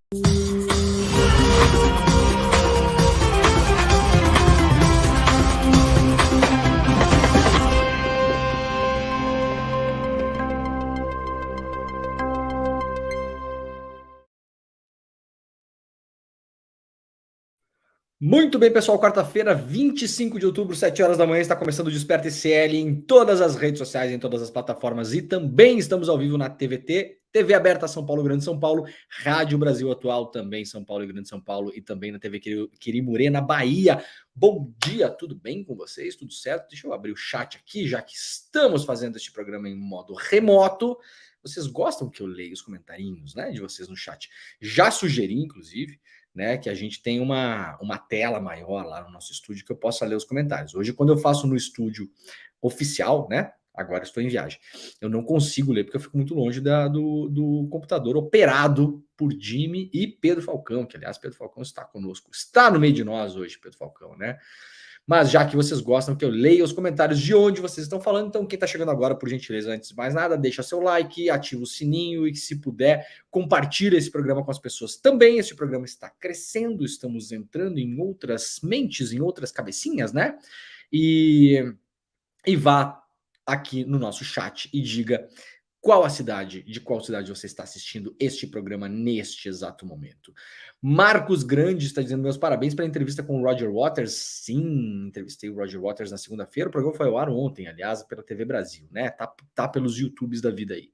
Muito bem, pessoal. Quarta-feira, 25 de outubro, 7 horas da manhã, está começando o Desperta ICL em todas as redes sociais, em todas as plataformas e também estamos ao vivo na TVT, TV aberta São Paulo, Grande São Paulo, Rádio Brasil Atual, também São Paulo e Grande São Paulo e também na TV Quirimurê, na Bahia. Bom dia, tudo bem com vocês? Tudo certo? Deixa eu abrir o chat aqui, já que estamos fazendo este programa em modo remoto. Vocês gostam que eu leia os comentarinhos, né, de vocês no chat? Já sugeri, inclusive, né, que a gente tem uma tela maior lá no nosso estúdio que eu possa ler os comentários. Hoje, quando eu faço no estúdio oficial, né, agora estou em viagem, eu não consigo ler porque eu fico muito longe do computador operado por Jimmy e Pedro Falcão, que aliás, Pedro Falcão está conosco, está no meio de nós hoje, Pedro Falcão, né? Mas já que vocês gostam que eu leia os comentários de onde vocês estão falando, então quem está chegando agora, por gentileza, antes de mais nada, deixa seu like, ativa o sininho e se puder, compartilha esse programa com as pessoas também. Esse programa está crescendo, estamos entrando em outras mentes, em outras cabecinhas, né? E vá aqui no nosso chat e diga de qual cidade você está assistindo este programa neste exato momento. Marcos Grande está dizendo meus parabéns pela entrevista com o Roger Waters. Sim, entrevistei o Roger Waters na segunda-feira. O programa foi ao ar ontem, aliás, pela TV Brasil, né? Tá pelos YouTubes da vida aí.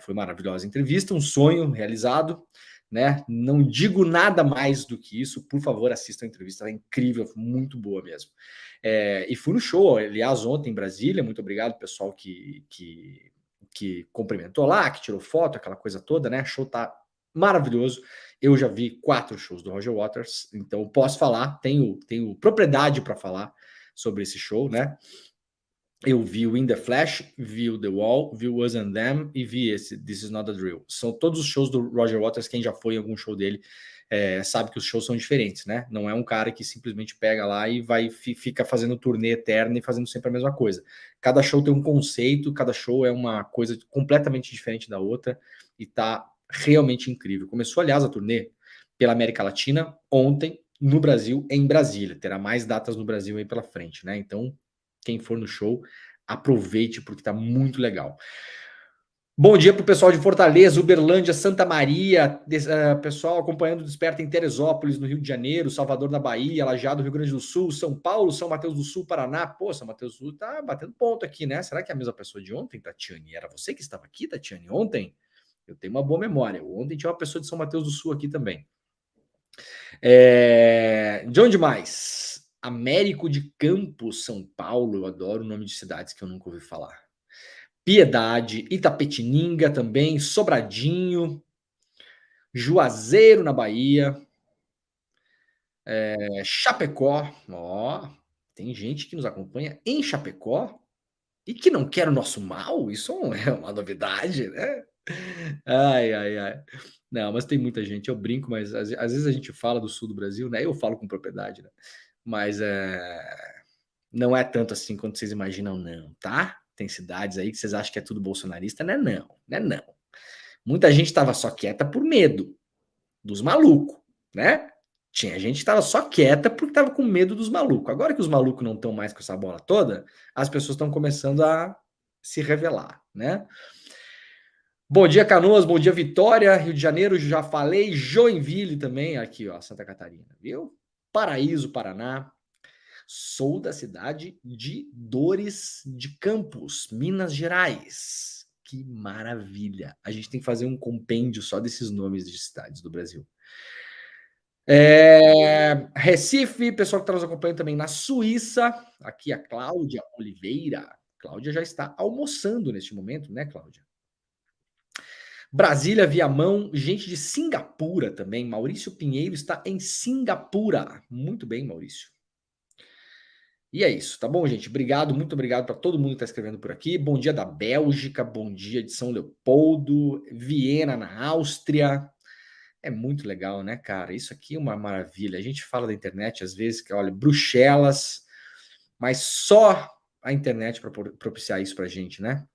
Foi maravilhosa entrevista, um sonho realizado, né? Não digo nada mais do que isso. Por favor, assista a entrevista, ela é incrível, muito boa mesmo. E fui no show, aliás, ontem em Brasília. Muito obrigado, pessoal, que cumprimentou lá, que tirou foto, aquela coisa toda, né? O show tá maravilhoso. Eu já vi 4 shows do Roger Waters, então posso falar, tenho propriedade para falar sobre esse show, né? Eu vi o In The Flash, vi o The Wall, vi o Us and Them e vi esse This Is Not A Drill. São todos os shows do Roger Waters. Quem já foi em algum show dele sabe que os shows são diferentes, né? Não é um cara que simplesmente pega lá e fica fazendo turnê eterna e fazendo sempre a mesma coisa. Cada show tem um conceito, cada show é uma coisa completamente diferente da outra e tá realmente incrível. Começou, aliás, a turnê pela América Latina ontem, no Brasil, em Brasília. Terá mais datas no Brasil aí pela frente, né? Então, quem for no show, aproveite porque tá muito legal. Bom dia para o pessoal de Fortaleza, Uberlândia, Santa Maria, pessoal acompanhando o Desperta em Teresópolis, no Rio de Janeiro, Salvador da Bahia, Lajeado, Rio Grande do Sul, São Paulo, São Mateus do Sul, Paraná. Pô, São Mateus do Sul tá batendo ponto aqui, né? Será que é a mesma pessoa de ontem, Tatiane? Era você que estava aqui, Tatiane, ontem? Eu tenho uma boa memória. Ontem tinha uma pessoa de São Mateus do Sul aqui também. De onde mais? Américo de Campos, São Paulo. Eu adoro o nome de cidades que eu nunca ouvi falar. Piedade, Itapetininga também, Sobradinho, Juazeiro, na Bahia, Chapecó. Ó, tem gente que nos acompanha em Chapecó e que não quer o nosso mal. Isso é uma novidade, né? Ai, ai, ai. Não, mas tem muita gente. Eu brinco, mas às vezes a gente fala do sul do Brasil, né? Eu falo com propriedade, né? Mas não é tanto assim quanto vocês imaginam, não, tá? Tem cidades aí que vocês acham que é tudo bolsonarista, né? Não, né? Não. Muita gente estava só quieta por medo dos malucos, né? Tinha gente que estava só quieta porque estava com medo dos malucos. Agora que os malucos não estão mais com essa bola toda, as pessoas estão começando a se revelar, né? Bom dia, Canoas. Bom dia, Vitória. Rio de Janeiro, já falei. Joinville também, aqui, ó, Santa Catarina, viu? Paraíso, Paraná. Sou da cidade de Dores de Campos, Minas Gerais. Que maravilha! A gente tem que fazer um compêndio só desses nomes de cidades do Brasil. Recife, pessoal que está nos acompanhando também na Suíça. Aqui a Cláudia Oliveira. Cláudia já está almoçando neste momento, né, Cláudia? Brasília, Viamão, gente de Singapura também. Maurício Pinheiro está em Singapura. Muito bem, Maurício. E é isso, tá bom, gente? Obrigado, muito obrigado para todo mundo que está escrevendo por aqui. Bom dia da Bélgica, bom dia de São Leopoldo, Viena, na Áustria. É muito legal, né, cara? Isso aqui é uma maravilha. A gente fala da internet às vezes, que olha, Bruxelas, mas só a internet para propiciar isso pra gente, né?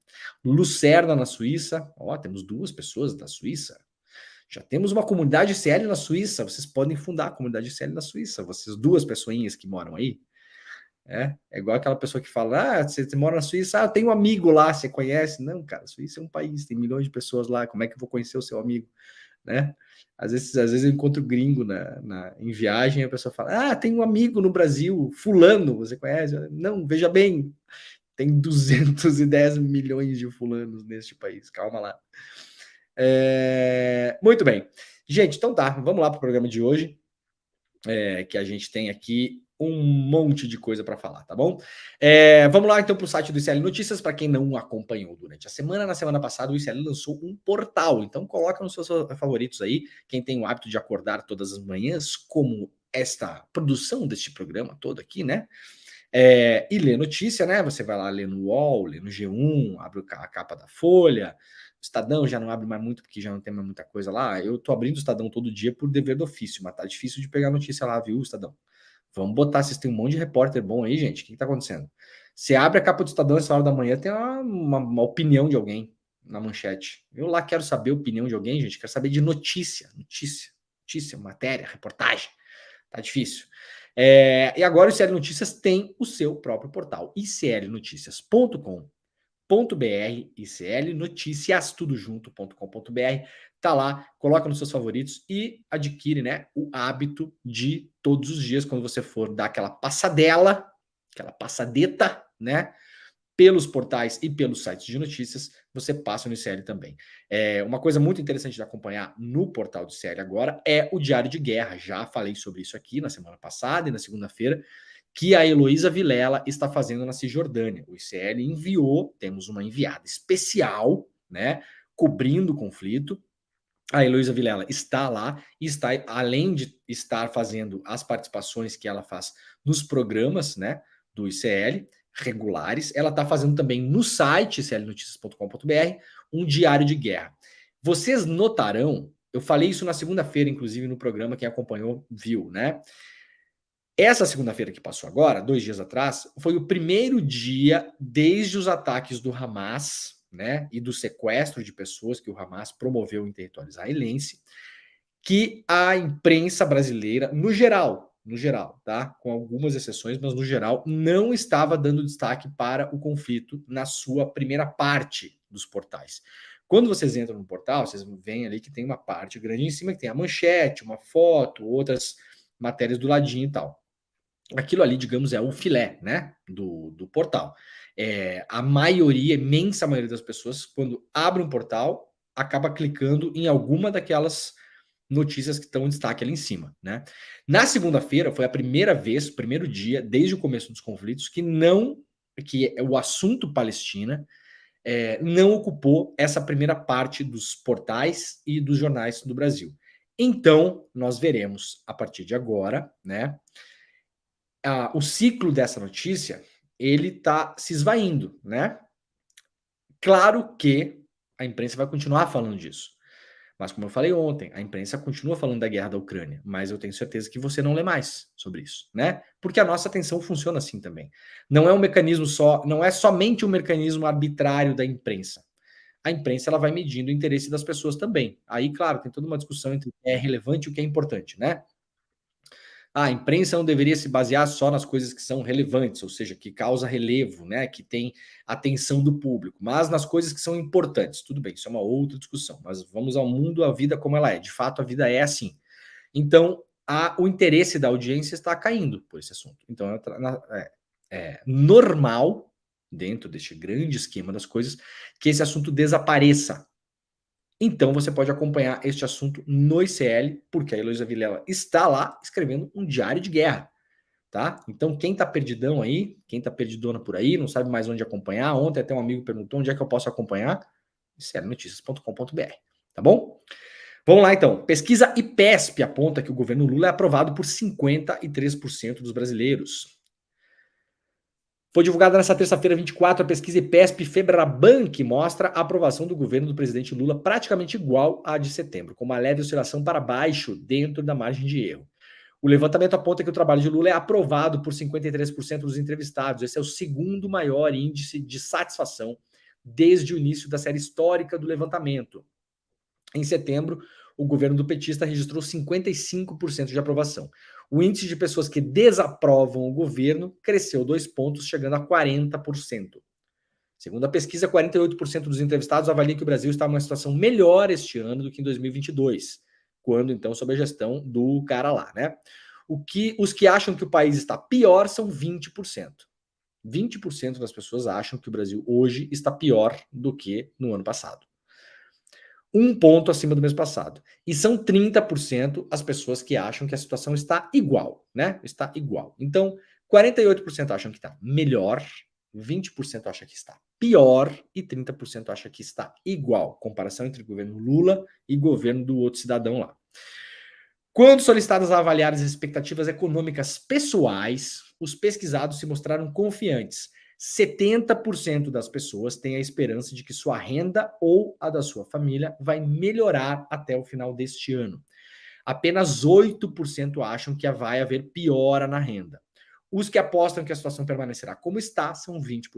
Lucerna, na Suíça. Ó, temos 2 pessoas da Suíça. Já temos uma comunidade ICL na Suíça, vocês podem fundar a comunidade ICL na Suíça, vocês duas pessoinhas que moram aí. É igual aquela pessoa que fala, você mora na Suíça, eu tenho um amigo lá, você conhece? Não, cara, a Suíça é um país, tem milhões de pessoas lá, como é que eu vou conhecer o seu amigo? Né? Às vezes eu encontro gringo em viagem e a pessoa fala, tem um amigo no Brasil, fulano, você conhece? Não, veja bem, tem 210 milhões de fulanos neste país, calma lá. Muito bem. Gente, então tá, vamos lá para o programa de hoje, que a gente tem aqui um monte de coisa para falar, tá bom? Vamos lá então para o site do ICL Notícias, para quem não acompanhou durante a semana. Na semana passada o ICL lançou um portal, então coloca nos seus favoritos aí, quem tem o hábito de acordar todas as manhãs, como esta produção deste programa todo aqui, né? E lê notícia, né? Você vai lá ler no UOL, lê no G1, abre a capa da Folha. O Estadão já não abre mais muito, porque já não tem mais muita coisa lá. Eu tô abrindo o Estadão todo dia por dever do ofício, mas tá difícil de pegar notícia lá, viu, Estadão? Vamos botar, vocês têm um monte de repórter bom aí, gente. O que tá acontecendo? Você abre a capa do Estadão essa hora da manhã, tem uma opinião de alguém na manchete. Eu lá quero saber a opinião de alguém, gente. Quero saber de notícia, matéria, reportagem. Tá difícil. E agora o ICL Notícias tem o seu próprio portal, iclnoticias.com.br, iclnoticias, tudo junto.com.br. Tá lá, coloca nos seus favoritos e adquire, né, o hábito de todos os dias, quando você for dar aquela passadela, aquela passadeta, né, pelos portais e pelos sites de notícias, você passa no ICL também. Uma coisa muito interessante de acompanhar no portal do ICL agora é o Diário de Guerra. Já falei sobre isso aqui na semana passada e na segunda-feira, que a Heloísa Vilela está fazendo na Cisjordânia. O ICL enviou, temos uma enviada especial, né, cobrindo o conflito. A Heloísa Vilela está lá e está, além de estar fazendo as participações que ela faz nos programas, né, do ICL, regulares, ela está fazendo também no site iclnoticias.com.br um diário de guerra. Vocês notarão, eu falei isso na segunda-feira, inclusive no programa, quem acompanhou viu, né? Essa segunda-feira que passou agora, 2 dias atrás, foi o primeiro dia desde os ataques do Hamas, né, e do sequestro de pessoas que o Hamas promoveu em território israelense, que a imprensa brasileira, no geral, tá? Com algumas exceções, mas no geral, não estava dando destaque para o conflito na sua primeira parte dos portais. Quando vocês entram no portal, vocês veem ali que tem uma parte grande em cima, que tem a manchete, uma foto, outras matérias do ladinho e tal. Aquilo ali, digamos, é o filé, né, do portal. A maioria, imensa maioria das pessoas, quando abre um portal, acaba clicando em alguma daquelas notícias que estão em destaque ali em cima, né? Na segunda-feira foi a primeira vez, primeiro dia, desde o começo dos conflitos, que o assunto Palestina não ocupou essa primeira parte dos portais e dos jornais do Brasil. Então, nós veremos a partir de agora, né? O ciclo dessa notícia, ele está se esvaindo, né? Claro que a imprensa vai continuar falando disso. Mas como eu falei ontem, a imprensa continua falando da guerra da Ucrânia, mas eu tenho certeza que você não lê mais sobre isso, né? Porque a nossa atenção funciona assim também. Não é um mecanismo só, não é somente um mecanismo arbitrário da imprensa. A imprensa ela vai medindo o interesse das pessoas também. Aí, claro, tem toda uma discussão entre o que é relevante e o que é importante, né? A imprensa não deveria se basear só nas coisas que são relevantes, ou seja, que causa relevo, né, que tem atenção do público, mas nas coisas que são importantes. Tudo bem, isso é uma outra discussão, mas vamos ao mundo, à vida como ela é. De fato, a vida é assim. Então, o interesse da audiência está caindo por esse assunto. Então, é normal, dentro deste grande esquema das coisas, que esse assunto desapareça. Então você pode acompanhar este assunto no ICL, porque a Heloísa Vilela está lá escrevendo um diário de guerra, tá? Então quem tá perdidão aí, quem tá perdidona por aí, não sabe mais onde acompanhar, ontem até um amigo perguntou onde é que eu posso acompanhar, iclnoticias.com.br, tá bom? Vamos lá então. Pesquisa IPESP aponta que o governo Lula é aprovado por 53% dos brasileiros. Foi divulgada nesta terça-feira, 24, a pesquisa IPESP-Febraban, que mostra a aprovação do governo do presidente Lula praticamente igual à de setembro, com uma leve oscilação para baixo dentro da margem de erro. O levantamento aponta que o trabalho de Lula é aprovado por 53% dos entrevistados. Esse é o segundo maior índice de satisfação desde o início da série histórica do levantamento. Em setembro, o governo do petista registrou 55% de aprovação. O índice de pessoas que desaprovam o governo cresceu 2 pontos, chegando a 40%. Segundo a pesquisa, 48% dos entrevistados avaliam que o Brasil está em uma situação melhor este ano do que em 2022, quando, então, sob a gestão do cara lá, né? Os que acham que o país está pior são 20%. 20% das pessoas acham que o Brasil hoje está pior do que no ano passado. 1 ponto acima do mês passado. E são 30% as pessoas que acham que a situação está igual, né? Está igual. Então, 48% acham que está melhor, 20% acham que está pior e 30% acham que está igual. Comparação entre o governo Lula e o governo do outro cidadão lá. Quando solicitadas a avaliar as expectativas econômicas pessoais, os pesquisados se mostraram confiantes. 70% das pessoas têm a esperança de que sua renda ou a da sua família vai melhorar até o final deste ano. Apenas 8% acham que vai haver piora na renda. Os que apostam que a situação permanecerá como está são 20%.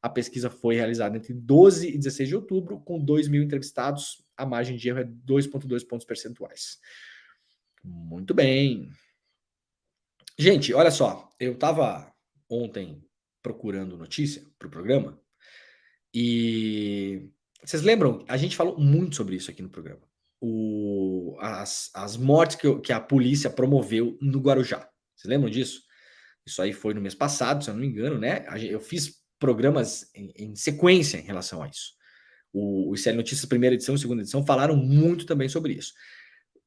A pesquisa foi realizada entre 12 e 16 de outubro, com 2 mil entrevistados. A margem de erro é 2,2 pontos percentuais. Muito bem. Gente, olha só, eu estava ontem procurando notícia para o programa e vocês lembram? A gente falou muito sobre isso aqui no programa. As mortes que a polícia promoveu no Guarujá. Vocês lembram disso? Isso aí foi no mês passado, se eu não me engano, né? Eu fiz programas em sequência em relação a isso. O ICL Notícias, primeira edição e segunda edição, falaram muito também sobre isso.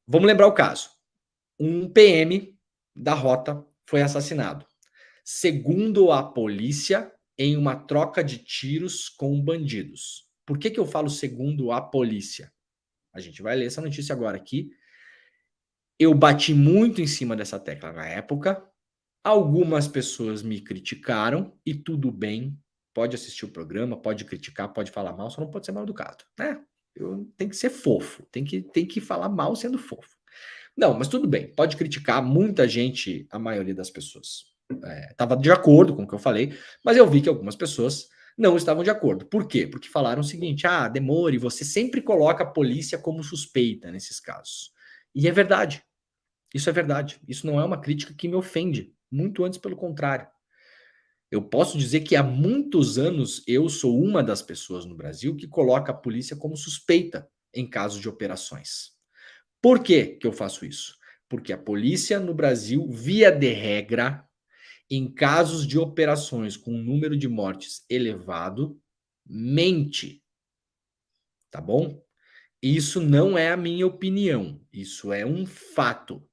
Vamos lembrar o caso. Um PM da rota foi assassinado. Segundo a polícia, em uma troca de tiros com bandidos. Por que eu falo segundo a polícia? A gente vai ler essa notícia agora aqui. Eu bati muito em cima dessa tecla na época. Algumas pessoas me criticaram e tudo bem. Pode assistir o programa, pode criticar, pode falar mal, só não pode ser mal educado, né? Tem que ser fofo, tem que falar mal sendo fofo. Não, mas tudo bem, pode criticar. Muita gente, a maioria das pessoas, estava de acordo com o que eu falei, mas eu vi que algumas pessoas não estavam de acordo. Por quê? Porque falaram o seguinte: Demore, você sempre coloca a polícia como suspeita nesses casos. E é verdade. Isso é verdade. Isso não é uma crítica que me ofende. Muito antes, pelo contrário. Eu posso dizer que há muitos anos eu sou uma das pessoas no Brasil que coloca a polícia como suspeita em casos de operações. Por que eu faço isso? Porque a polícia no Brasil, via de regra, em casos de operações com um número de mortes elevado, mente. Tá bom? Isso não é a minha opinião. Isso é um fato.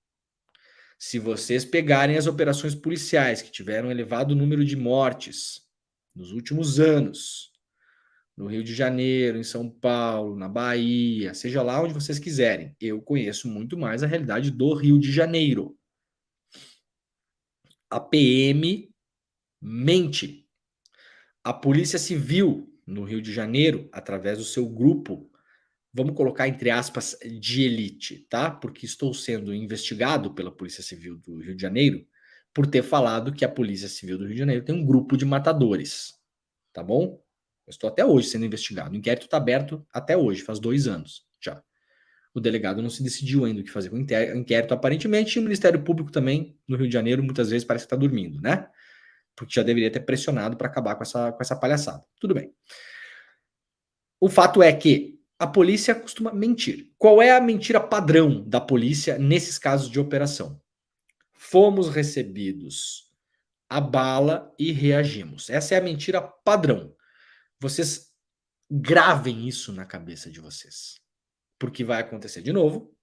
Se vocês pegarem as operações policiais que tiveram elevado número de mortes nos últimos anos, no Rio de Janeiro, em São Paulo, na Bahia, seja lá onde vocês quiserem, eu conheço muito mais a realidade do Rio de Janeiro. A PM mente. A Polícia Civil no Rio de Janeiro, através do seu grupo, vamos colocar entre aspas, de elite, tá? Porque estou sendo investigado pela Polícia Civil do Rio de Janeiro por ter falado que a Polícia Civil do Rio de Janeiro tem um grupo de matadores, tá bom? Eu estou até hoje sendo investigado. O inquérito está aberto até hoje, faz 2 anos já. O delegado não se decidiu ainda o que fazer com o inquérito, aparentemente, e o Ministério Público também, no Rio de Janeiro, muitas vezes parece que está dormindo, né? Porque já deveria ter pressionado para acabar com essa palhaçada. Tudo bem. O fato é que a polícia costuma mentir. Qual é a mentira padrão da polícia nesses casos de operação? Fomos recebidos a bala e reagimos. Essa é a mentira padrão. Vocês gravem isso na cabeça de vocês. Porque vai acontecer de novo.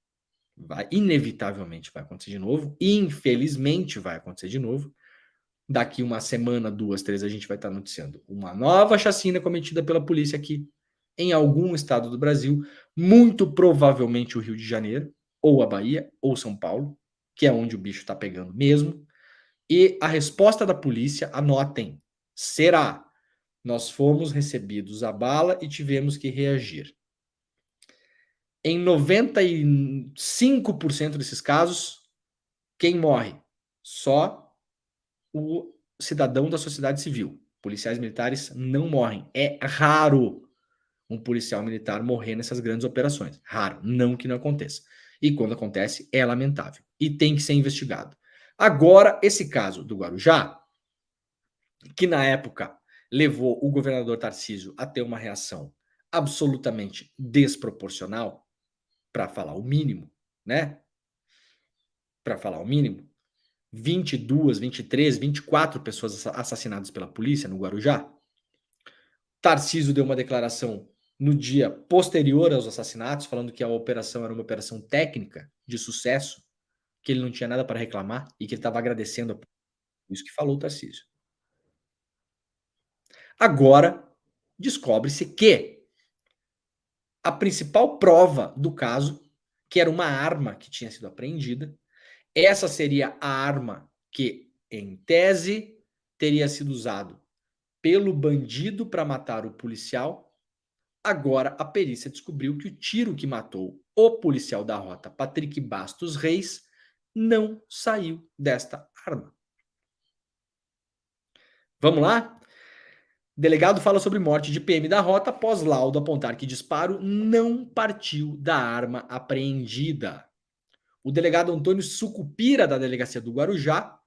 Inevitavelmente vai acontecer de novo. Infelizmente vai acontecer de novo. Daqui uma semana, 2, 3, a gente vai estar noticiando uma nova chacina cometida pela polícia aqui em algum estado do Brasil, muito provavelmente o Rio de Janeiro, ou a Bahia, ou São Paulo, que é onde o bicho está pegando mesmo. E a resposta da polícia, anotem, será: nós fomos recebidos a bala e tivemos que reagir. Em 95% desses casos, quem morre? Só o cidadão da sociedade civil. Policiais militares não morrem. É raro. um policial militar morrer nessas grandes operações. Raro, não que não aconteça. E quando acontece, é lamentável. E tem que ser investigado. Agora, esse caso do Guarujá, que na época levou o governador Tarcísio a ter uma reação absolutamente desproporcional, para falar o mínimo, né? Para falar o mínimo, 22, 23, 24 pessoas assassinadas pela polícia no Guarujá. Tarcísio deu uma declaração no dia posterior aos assassinatos, falando que a operação era uma operação técnica de sucesso, que ele não tinha nada para reclamar e que ele estava agradecendo a isso que falou o Tarcísio. Agora, descobre-se que a principal prova do caso, que era uma arma que tinha sido apreendida, essa seria a arma que, em tese, teria sido usado pelo bandido para matar o policial. Agora a perícia descobriu que o tiro que matou o policial da rota, Patrick Bastos Reis, não saiu desta arma. Vamos lá? Delegado fala sobre morte de PM da rota após laudo apontar que disparo não partiu da arma apreendida. O delegado Antônio Sucupira, da delegacia do Guarujá,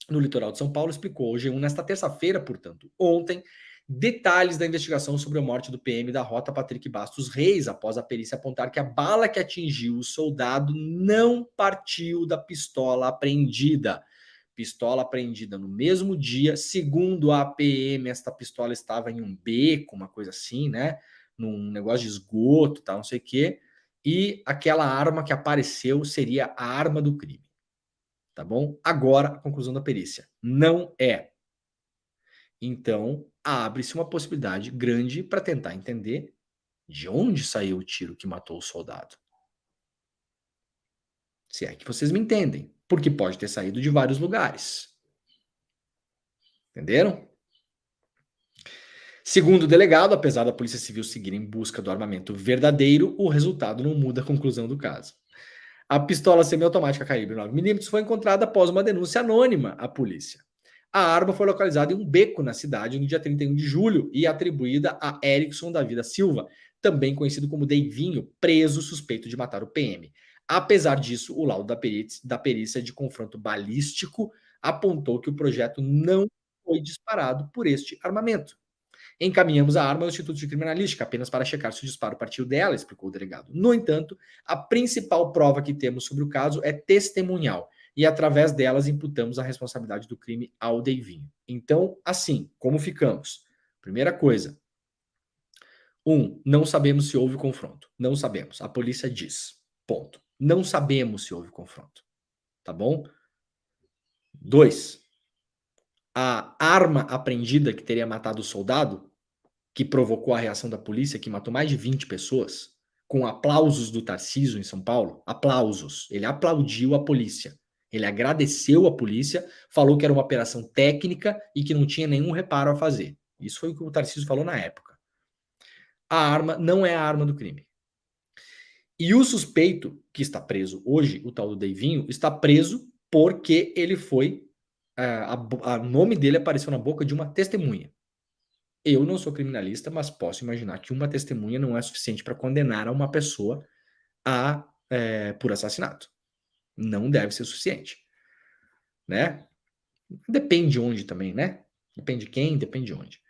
no litoral de São Paulo, explicou ao G1 nesta terça-feira, portanto, ontem, detalhes da investigação sobre a morte do PM da rota Patrick Bastos Reis, após a perícia apontar que a bala que atingiu o soldado não partiu da pistola apreendida. Pistola apreendida no mesmo dia, segundo a PM, esta pistola estava em um beco, uma coisa assim, né? Num negócio de esgoto, tal, não sei o quê. E aquela arma que apareceu seria a arma do crime. Tá bom? Agora, a conclusão da perícia. Não é. Então, abre-se uma possibilidade grande para tentar entender de onde saiu o tiro que matou o soldado. Se é que vocês me entendem. Porque pode ter saído de vários lugares. Entenderam? Segundo o delegado, apesar da Polícia Civil seguir em busca do armamento verdadeiro, o resultado não muda a conclusão do caso. A pistola semiautomática calibre 9mm foi encontrada após uma denúncia anônima à polícia. A arma foi localizada em um beco na cidade no dia 31 de julho e atribuída a Erickson da Vida Silva, também conhecido como Deivinho, preso suspeito de matar o PM. Apesar disso, o laudo da perícia de confronto balístico apontou que o projeto não foi disparado por este armamento. Encaminhamos a arma ao Instituto de Criminalística apenas para checar se o disparo partiu dela, explicou o delegado. No entanto, a principal prova que temos sobre o caso é testemunhal e através delas imputamos a responsabilidade do crime ao Deivinho. Então, assim, como ficamos? Primeira coisa, não sabemos se houve confronto. Não sabemos. A polícia diz. Ponto. Não sabemos se houve confronto. Tá bom? 2, a arma apreendida que teria matado o soldado, que provocou a reação da polícia, que matou mais de 20 pessoas, com aplausos do Tarcísio em São Paulo, aplausos. Ele aplaudiu a polícia. Ele agradeceu a polícia, falou que era uma operação técnica e que não tinha nenhum reparo a fazer. Isso foi o que o Tarcísio falou na época. A arma não é a arma do crime. E o suspeito que está preso hoje, o tal do Deivinho, está preso porque ele foi... O nome dele apareceu na boca de uma testemunha. Eu não sou criminalista, mas posso imaginar que uma testemunha não é suficiente para condenar uma pessoa por assassinato. Não deve ser suficiente. Né? Depende onde também, né? Depende de quem, depende de onde.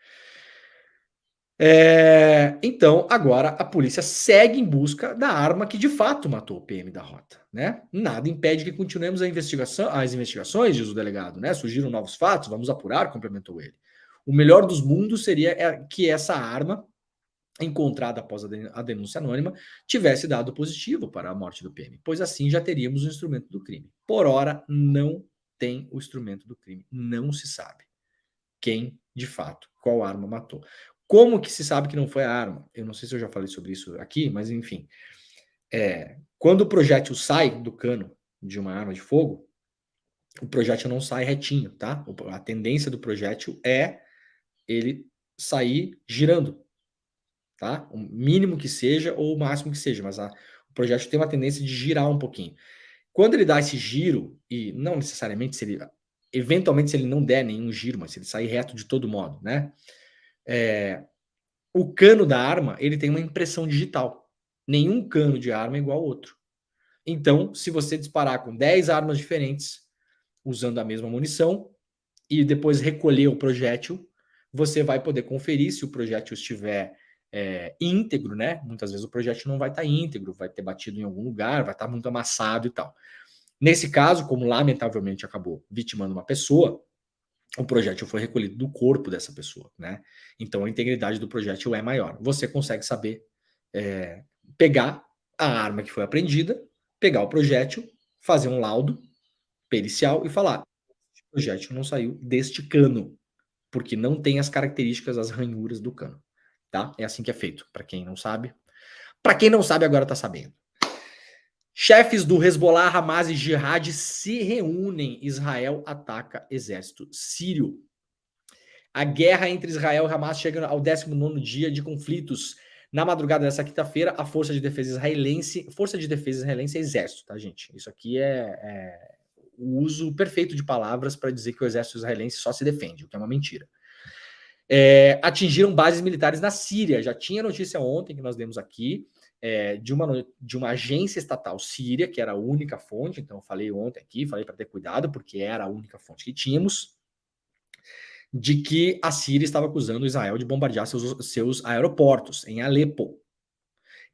Então, agora a polícia segue em busca da arma que de fato matou o PM da rota. Né? Nada impede que continuemos as investigações, diz o delegado. Né? Surgiram novos fatos, vamos apurar, complementou ele. O melhor dos mundos seria que essa arma, encontrada após a denúncia anônima, tivesse dado positivo para a morte do PM, pois assim já teríamos o instrumento do crime. Por hora, não tem o instrumento do crime. Não se sabe quem, de fato, qual arma matou. Como que se sabe que não foi a arma? Eu não sei se eu já falei sobre isso aqui, mas enfim. Quando o projétil sai do cano de uma arma de fogo, o projétil não sai retinho, tá? A tendência do projétil é ele sair girando, tá? O mínimo que seja ou o máximo que seja, mas o projétil tem uma tendência de girar um pouquinho. Quando ele dá esse giro, e não necessariamente eventualmente se ele não der nenhum giro, mas se ele sair reto de todo modo, né? o cano da arma, ele tem uma impressão digital. Nenhum cano de arma é igual ao outro. Então, se você disparar com 10 armas diferentes, usando a mesma munição, e depois recolher o projétil, você vai poder conferir se o projétil estiver íntegro, né? Muitas vezes o projétil não vai estar íntegro, vai ter batido em algum lugar, vai estar muito amassado e tal. Nesse caso, como lamentavelmente acabou vitimando uma pessoa, o projétil foi recolhido do corpo dessa pessoa, né? Então a integridade do projétil é maior. Você consegue saber pegar a arma que foi apreendida, pegar o projétil, fazer um laudo pericial e falar: o projétil não saiu deste cano, porque não tem as características, as ranhuras do cano, tá? É assim que é feito, para quem não sabe. Para quem não sabe, agora tá sabendo. Chefes do Hezbollah, Hamas e Jihad se reúnem. Israel ataca exército sírio. A guerra entre Israel e Hamas chega ao 19º dia de conflitos. Na madrugada dessa quinta-feira, a Força de Defesa Israelense é exército, tá, gente? Isso aqui é o uso perfeito de palavras para dizer que o exército israelense só se defende, o que é uma mentira. Atingiram bases militares na Síria. Já tinha notícia ontem que nós demos aqui, de uma agência estatal síria, que era a única fonte. Então, eu falei ontem aqui, falei para ter cuidado, porque era a única fonte que tínhamos, de que a Síria estava acusando Israel de bombardear seus aeroportos em Alepo.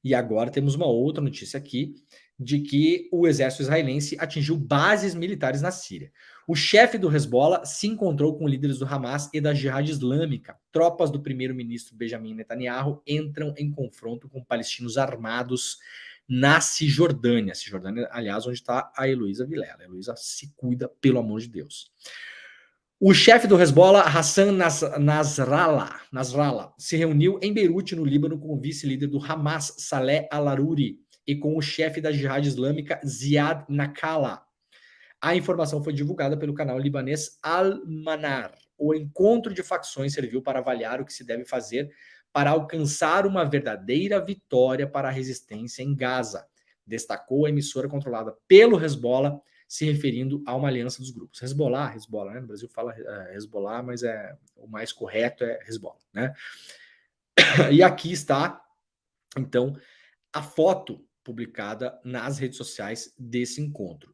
E agora temos uma outra notícia aqui, de que o exército israelense atingiu bases militares na Síria. O chefe do Hezbollah se encontrou com líderes do Hamas e da Jihad Islâmica. Tropas do primeiro-ministro Benjamin Netanyahu entram em confronto com palestinos armados na Cisjordânia. Cisjordânia, aliás, onde está a Heloísa Vilela. A Heloísa se cuida, pelo amor de Deus. O chefe do Hezbollah, Hassan Nasrallah, se reuniu em Beirute, no Líbano, com o vice-líder do Hamas, Saleh al-Aruri, e com o chefe da Jihad Islâmica, Ziad Nakala. A informação foi divulgada pelo canal libanês Al-Manar. O encontro de facções serviu para avaliar o que se deve fazer para alcançar uma verdadeira vitória para a resistência em Gaza, destacou a emissora controlada pelo Hezbollah, se referindo a uma aliança dos grupos. Hezbollah, né? No Brasil fala Hezbollah, mas o mais correto é Hezbollah, né? E aqui está, então, a foto publicada nas redes sociais desse encontro.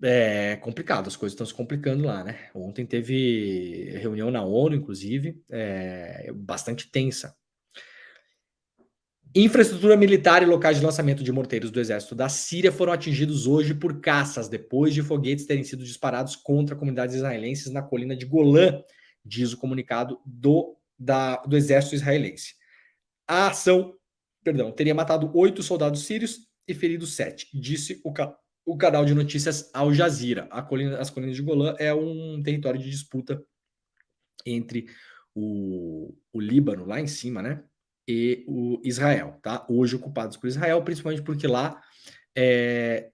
É complicado, as coisas estão se complicando lá, né? Ontem teve reunião na ONU, inclusive, bastante tensa. Infraestrutura militar e locais de lançamento de morteiros do exército da Síria foram atingidos hoje por caças, depois de foguetes terem sido disparados contra comunidades israelenses na colina de Golã, diz o comunicado do exército israelense. A ação, teria matado 8 soldados sírios e ferido 7, disse o canal de notícias Al Jazeera. As colinas de Golã é um território de disputa entre o Líbano, lá em cima, né? E o Israel, tá? Hoje ocupados por Israel, principalmente porque lá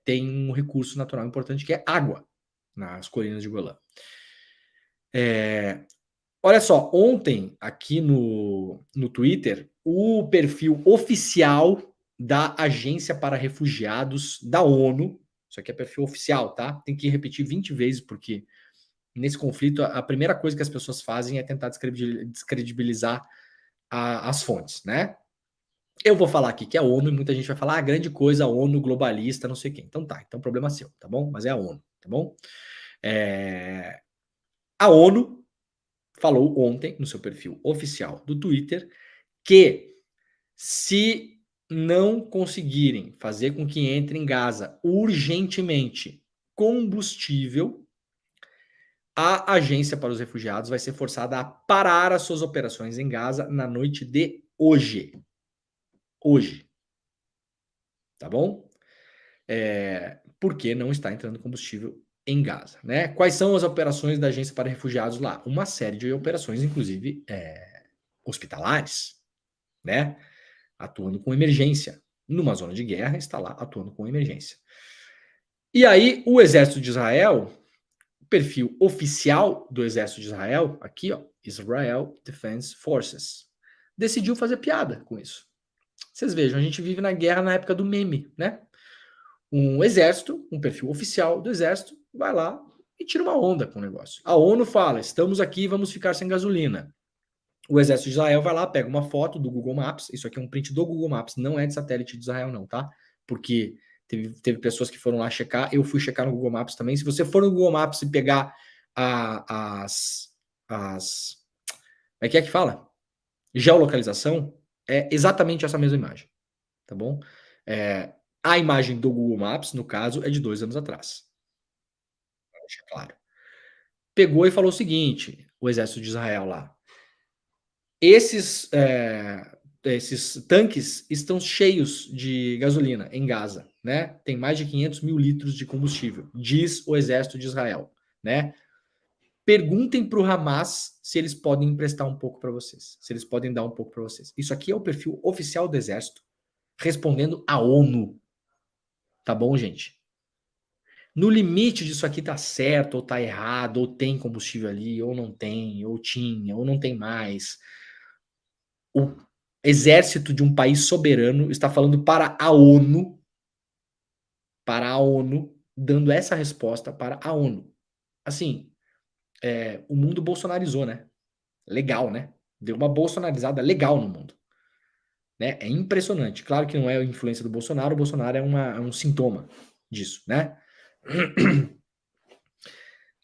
tem um recurso natural importante que é água, nas colinas de Golã. Olha só, ontem aqui no Twitter, o perfil oficial da Agência para Refugiados da ONU, isso aqui é perfil oficial, tá? Tem que repetir 20 vezes, porque nesse conflito a primeira coisa que as pessoas fazem é tentar descredibilizar as fontes, né? Eu vou falar aqui que é a ONU e muita gente vai falar, grande coisa, a ONU globalista, não sei o quê. Então tá, então problema seu, tá bom? Mas é a ONU, tá bom? A ONU falou ontem, no seu perfil oficial do Twitter, que se não conseguirem fazer com que entre em Gaza urgentemente combustível, a Agência para os Refugiados vai ser forçada a parar as suas operações em Gaza na noite de hoje. Hoje. Tá bom? Porque não está entrando combustível em Gaza, né? Quais são as operações da Agência para Refugiados lá? Uma série de operações, inclusive hospitalares, né? Atuando com emergência. Numa zona de guerra, está lá atuando com emergência. E aí, o Exército de Israel, o perfil oficial do Exército de Israel, aqui, ó, Israel Defense Forces, decidiu fazer piada com isso. Vocês vejam, a gente vive na guerra na época do meme, né? Um exército, um perfil oficial do exército, vai lá e tira uma onda com o negócio. A ONU fala, estamos aqui, vamos ficar sem gasolina. O exército de Israel vai lá, pega uma foto do Google Maps, isso aqui é um print do Google Maps, não é de satélite de Israel não, tá? Porque teve pessoas que foram lá checar, eu fui checar no Google Maps também. Se você for no Google Maps e pegar as como é que fala? Geolocalização, é exatamente essa mesma imagem, tá bom? A imagem do Google Maps, no caso, é de 2 anos atrás, pra deixar claro. Pegou e falou o seguinte, o exército de Israel lá: esses tanques estão cheios de gasolina em Gaza, né? Tem mais de 500 mil litros de combustível, diz o exército de Israel, né? Perguntem para o Hamas se eles podem emprestar um pouco para vocês, se eles podem dar um pouco para vocês. Isso aqui é o perfil oficial do exército respondendo à ONU, tá bom, gente? No limite disso aqui tá certo ou tá errado, ou tem combustível ali, ou não tem, ou tinha, ou não tem mais. O exército de um país soberano está falando para a ONU, dando essa resposta para a ONU. Assim, o mundo bolsonarizou, né? Legal, né? Deu uma bolsonarizada legal no mundo. Né? É impressionante. Claro que não é a influência do Bolsonaro, o Bolsonaro é um sintoma disso, né?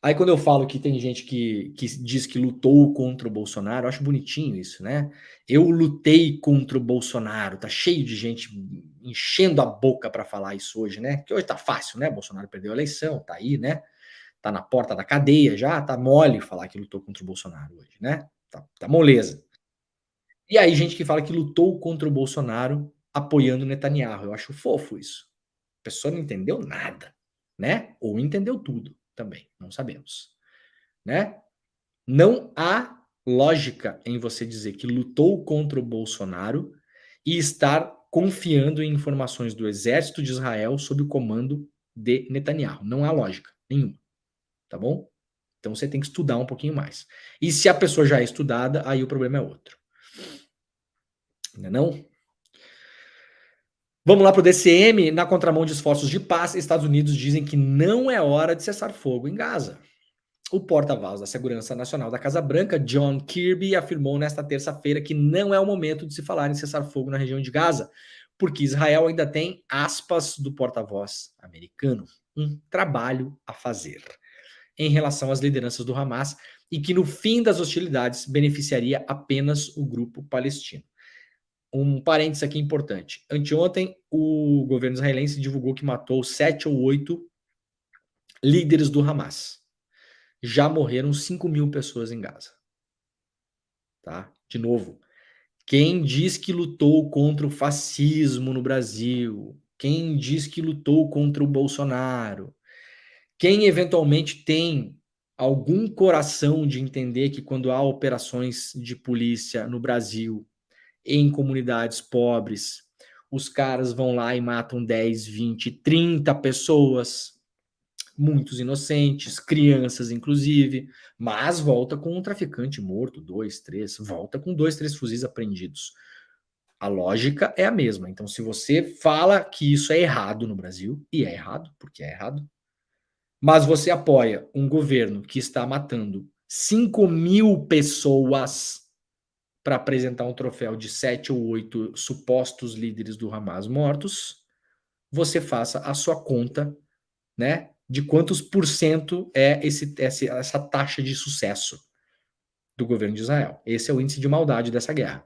Aí quando eu falo que tem gente que diz que lutou contra o Bolsonaro, eu acho bonitinho isso, né? Eu lutei contra o Bolsonaro. Tá cheio de gente enchendo a boca para falar isso hoje, né? Que hoje tá fácil, né? Bolsonaro perdeu a eleição, tá aí, né? Tá na porta da cadeia já, tá mole falar que lutou contra o Bolsonaro hoje, né? Tá moleza. E aí gente que fala que lutou contra o Bolsonaro apoiando o Netanyahu. Eu acho fofo isso. A pessoa não entendeu nada, né? Ou entendeu tudo também, não sabemos, né? Não há lógica em você dizer que lutou contra o Bolsonaro e estar confiando em informações do exército de Israel sob o comando de Netanyahu. Não há lógica nenhuma, tá bom? Então você tem que estudar um pouquinho mais. E se a pessoa já é estudada, aí o problema é outro. Não é não? Vamos lá para o DCM. Na contramão de esforços de paz, Estados Unidos dizem que não é hora de cessar fogo em Gaza. O porta-voz da Segurança Nacional da Casa Branca, John Kirby, afirmou nesta terça-feira que não é o momento de se falar em cessar fogo na região de Gaza, porque Israel ainda tem, aspas do porta-voz americano, um trabalho a fazer em relação às lideranças do Hamas e que no fim das hostilidades beneficiaria apenas o grupo palestino. Um parênteses aqui importante. Anteontem, o governo israelense divulgou que matou 7 ou 8 líderes do Hamas. Já morreram 5 mil pessoas em Gaza. Tá? De novo, quem diz que lutou contra o fascismo no Brasil, quem diz que lutou contra o Bolsonaro, quem eventualmente tem algum coração de entender que quando há operações de polícia no Brasil, em comunidades pobres, os caras vão lá e matam 10, 20, 30 pessoas, muitos inocentes, crianças inclusive, mas volta com um traficante morto, 2, 3, volta com 2, 3 fuzis apreendidos. A lógica é a mesma. Então, se você fala que isso é errado no Brasil, e é errado, porque é errado, mas você apoia um governo que está matando 5 mil pessoas para apresentar um troféu de 7 ou 8 supostos líderes do Hamas mortos, você faça a sua conta, né, de quantos por cento é essa taxa de sucesso do governo de Israel. Esse é o índice de maldade dessa guerra.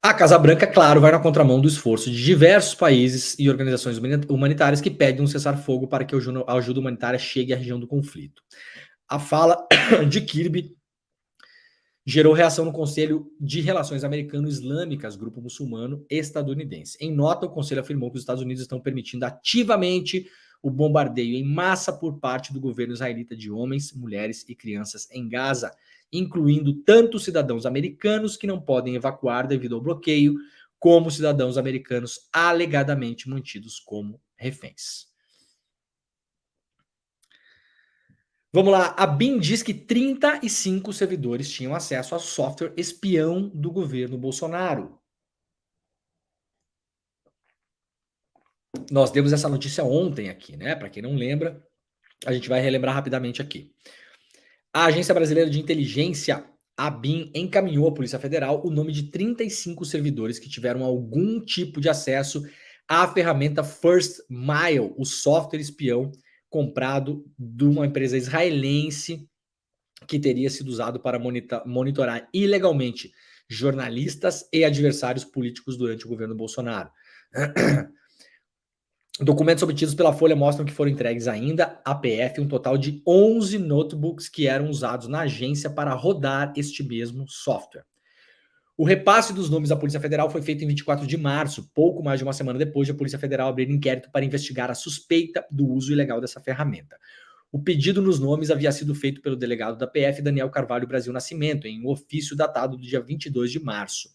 A Casa Branca, claro, vai na contramão do esforço de diversos países e organizações humanitárias que pedem um cessar-fogo para que a ajuda humanitária chegue à região do conflito. A fala de Kirby gerou reação no Conselho de Relações Americano-Islâmicas, grupo muçulmano estadunidense. Em nota, o Conselho afirmou que os Estados Unidos estão permitindo ativamente o bombardeio em massa por parte do governo israelita de homens, mulheres e crianças em Gaza, incluindo tanto cidadãos americanos que não podem evacuar devido ao bloqueio, como cidadãos americanos alegadamente mantidos como reféns. Vamos lá, a BIM diz que 35 servidores tinham acesso a software espião do governo Bolsonaro. Nós demos essa notícia ontem aqui, né? Para quem não lembra, a gente vai relembrar rapidamente aqui. A Agência Brasileira de Inteligência, a ABIN, encaminhou à Polícia Federal o nome de 35 servidores que tiveram algum tipo de acesso à ferramenta First Mile, o software espião comprado de uma empresa israelense que teria sido usado para monitorar ilegalmente jornalistas e adversários políticos durante o governo Bolsonaro. Documentos obtidos pela Folha mostram que foram entregues ainda à PF um total de 11 notebooks que eram usados na agência para rodar este mesmo software. O repasse dos nomes à Polícia Federal foi feito em 24 de março, pouco mais de uma semana depois de a Polícia Federal abrir inquérito para investigar a suspeita do uso ilegal dessa ferramenta. O pedido nos nomes havia sido feito pelo delegado da PF, Daniel Carvalho Brasil Nascimento, em um ofício datado do dia 22 de março.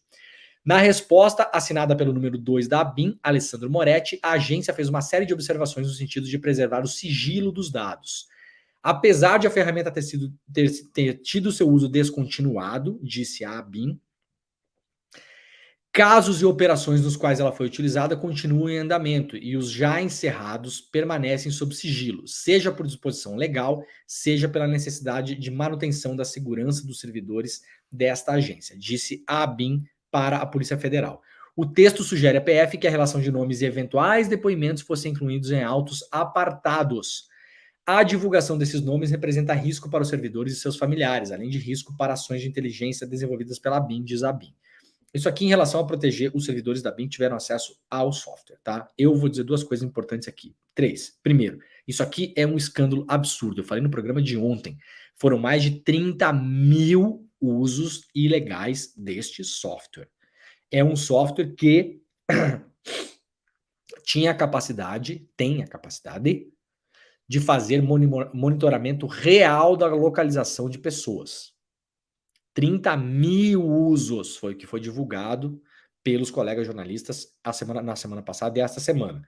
Na resposta, assinada pelo número 2 da ABIN, Alessandro Moretti, a agência fez uma série de observações no sentido de preservar o sigilo dos dados. Apesar de a ferramenta ter tido seu uso descontinuado, disse a ABIN, casos e operações nos quais ela foi utilizada continuam em andamento e os já encerrados permanecem sob sigilo, seja por disposição legal, seja pela necessidade de manutenção da segurança dos servidores desta agência, disse a ABIN para a Polícia Federal. O texto sugere à PF que a relação de nomes e eventuais depoimentos fossem incluídos em autos apartados. A divulgação desses nomes representa risco para os servidores e seus familiares, além de risco para ações de inteligência desenvolvidas pela ABIN, diz a ABIN. Isso aqui em relação a proteger os servidores da BIM que tiveram acesso ao software, tá? Eu vou dizer duas coisas importantes aqui. 3. Primeiro, isso aqui é um escândalo absurdo. Eu falei no programa de ontem. Foram mais de 30 mil usos ilegais deste software. É um software que tem a capacidade de fazer monitoramento real da localização de pessoas. 30 mil usos foi o que foi divulgado pelos colegas jornalistas na semana passada e esta semana.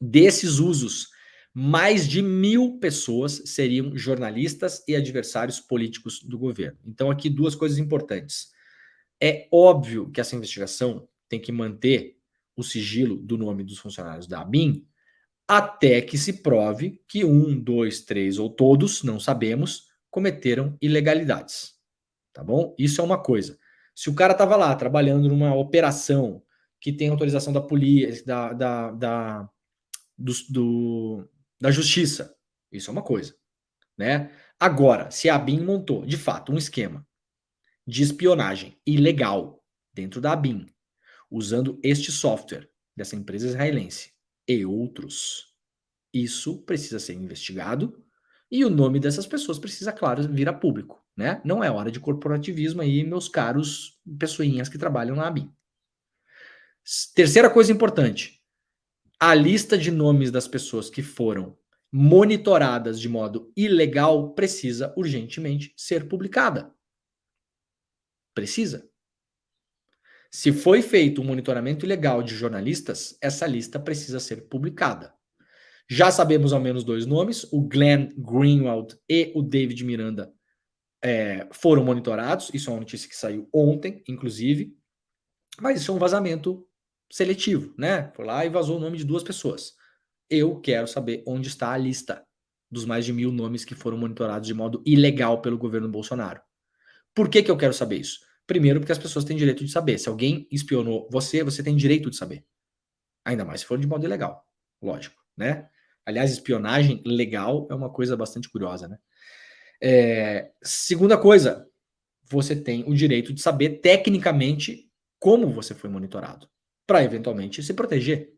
Desses usos, mais de 1.000 pessoas seriam jornalistas e adversários políticos do governo. Então, aqui duas coisas importantes. É óbvio que essa investigação tem que manter o sigilo do nome dos funcionários da ABIN até que se prove que 1, 2, 3 ou todos, não sabemos, cometeram ilegalidades. Tá bom? Isso é uma coisa. Se o cara estava lá trabalhando numa operação que tem autorização da polícia, da justiça, isso é uma coisa, né? Agora, se a ABIN montou, de fato, um esquema de espionagem ilegal dentro da ABIN, usando este software dessa empresa israelense e outros, isso precisa ser investigado e o nome dessas pessoas precisa, claro, vir a público, né? Não é hora de corporativismo aí, meus caros pessoinhas que trabalham na ABIN. Terceira coisa importante, a lista de nomes das pessoas que foram monitoradas de modo ilegal precisa urgentemente ser publicada. Precisa. Se foi feito um monitoramento ilegal de jornalistas, essa lista precisa ser publicada. Já sabemos ao menos 2 nomes, o Glenn Greenwald e o David Miranda foram monitorados, isso é uma notícia que saiu ontem, inclusive, mas isso é um vazamento seletivo, né? Foi lá e vazou o nome de 2 pessoas. Eu quero saber onde está a lista dos mais de 1.000 nomes que foram monitorados de modo ilegal pelo governo Bolsonaro. Por que eu quero saber isso? Primeiro, porque as pessoas têm direito de saber. Se alguém espionou você, você tem direito de saber. Ainda mais se for de modo ilegal, lógico, né? Aliás, espionagem legal é uma coisa bastante curiosa, né? Segunda coisa, você tem o direito de saber tecnicamente como você foi monitorado, para eventualmente se proteger.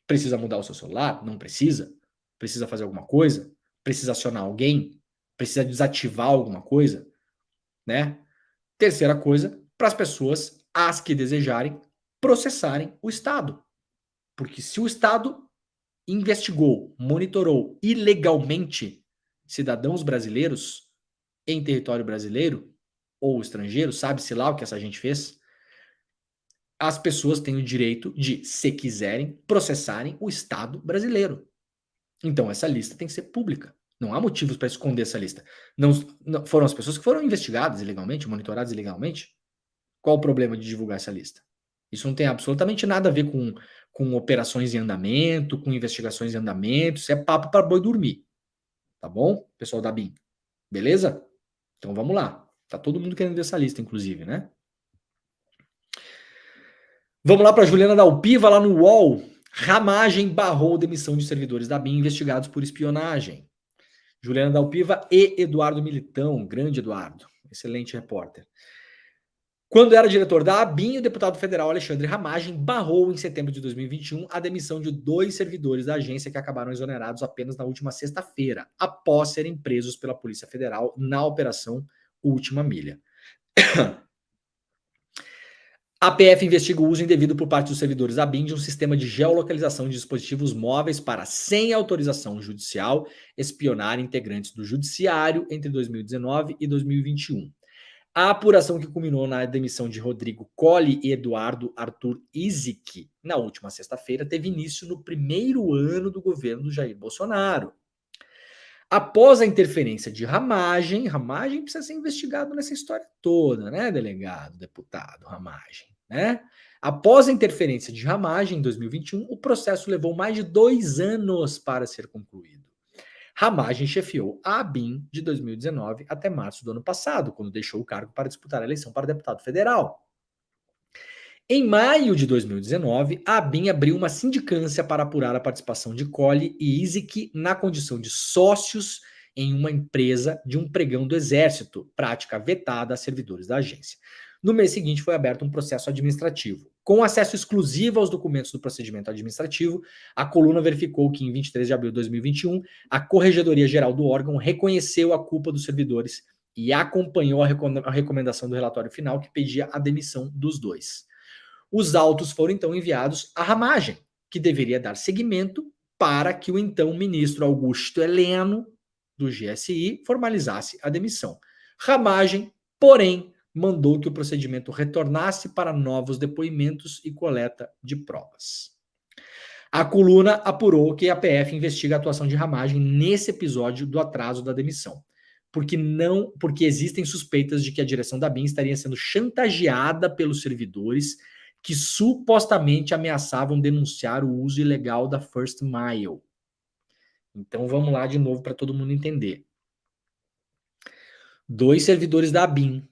Precisa mudar o seu celular? Não precisa. Precisa fazer alguma coisa? Precisa acionar alguém? Precisa desativar alguma coisa? Né? Terceira coisa, para as pessoas, as que desejarem, processarem o Estado. Porque se o Estado investigou, monitorou ilegalmente cidadãos brasileiros em território brasileiro ou estrangeiro, sabe-se lá o que essa gente fez, as pessoas têm o direito de, se quiserem, processarem o Estado brasileiro. Então essa lista tem que ser pública. Não há motivos para esconder essa lista. Não foram as pessoas que foram investigadas ilegalmente, monitoradas ilegalmente? Qual o problema de divulgar essa lista? Isso não tem absolutamente nada a ver com operações em andamento, com investigações em andamento. Isso é papo para boi dormir. Tá bom, pessoal da BIM? Beleza? Então vamos lá. Tá todo mundo querendo ver essa lista, inclusive, né? Vamos lá para Juliana Dalpiva, lá no UOL. Ramagem barrou demissão de servidores da BIM investigados por espionagem. Juliana Dalpiva e Eduardo Militão, grande Eduardo, excelente repórter. Quando era diretor da ABIN, o deputado federal Alexandre Ramagem barrou em setembro de 2021 a demissão de 2 servidores da agência que acabaram exonerados apenas na última sexta-feira, após serem presos pela Polícia Federal na Operação Última Milha. A PF investiga o uso indevido por parte dos servidores da BIM de um sistema de geolocalização de dispositivos móveis para, sem autorização judicial, espionar integrantes do judiciário entre 2019 e 2021. A apuração que culminou na demissão de Rodrigo Colli e Eduardo Arthur Isic na última sexta-feira teve início no primeiro ano do governo do Jair Bolsonaro. Após a interferência de Ramagem precisa ser investigado nessa história toda, né, delegado, deputado Ramagem, né? Após a interferência de Ramagem em 2021, o processo levou mais de 2 anos para ser concluído. Ramagem chefiou a ABIN de 2019 até março do ano passado, quando deixou o cargo para disputar a eleição para deputado federal. Em maio de 2019, a ABIN abriu uma sindicância para apurar a participação de Colli e Isic na condição de sócios em uma empresa de um pregão do Exército, prática vetada a servidores da agência. No mês seguinte, foi aberto um processo administrativo. Com acesso exclusivo aos documentos do procedimento administrativo, a coluna verificou que, em 23 de abril de 2021, a Corregedoria Geral do órgão reconheceu a culpa dos servidores e acompanhou a recomendação do relatório final que pedia a demissão dos 2. Os autos foram, então, enviados à Ramagem, que deveria dar seguimento para que o então ministro Augusto Heleno, do GSI, formalizasse a demissão. Ramagem, porém, mandou que o procedimento retornasse para novos depoimentos e coleta de provas. A coluna apurou que a PF investiga a atuação de Ramagem nesse episódio do atraso da demissão, porque existem suspeitas de que a direção da BIM estaria sendo chantageada pelos servidores que supostamente ameaçavam denunciar o uso ilegal da First Mile. Então vamos lá de novo para todo mundo entender. 2 servidores da BIM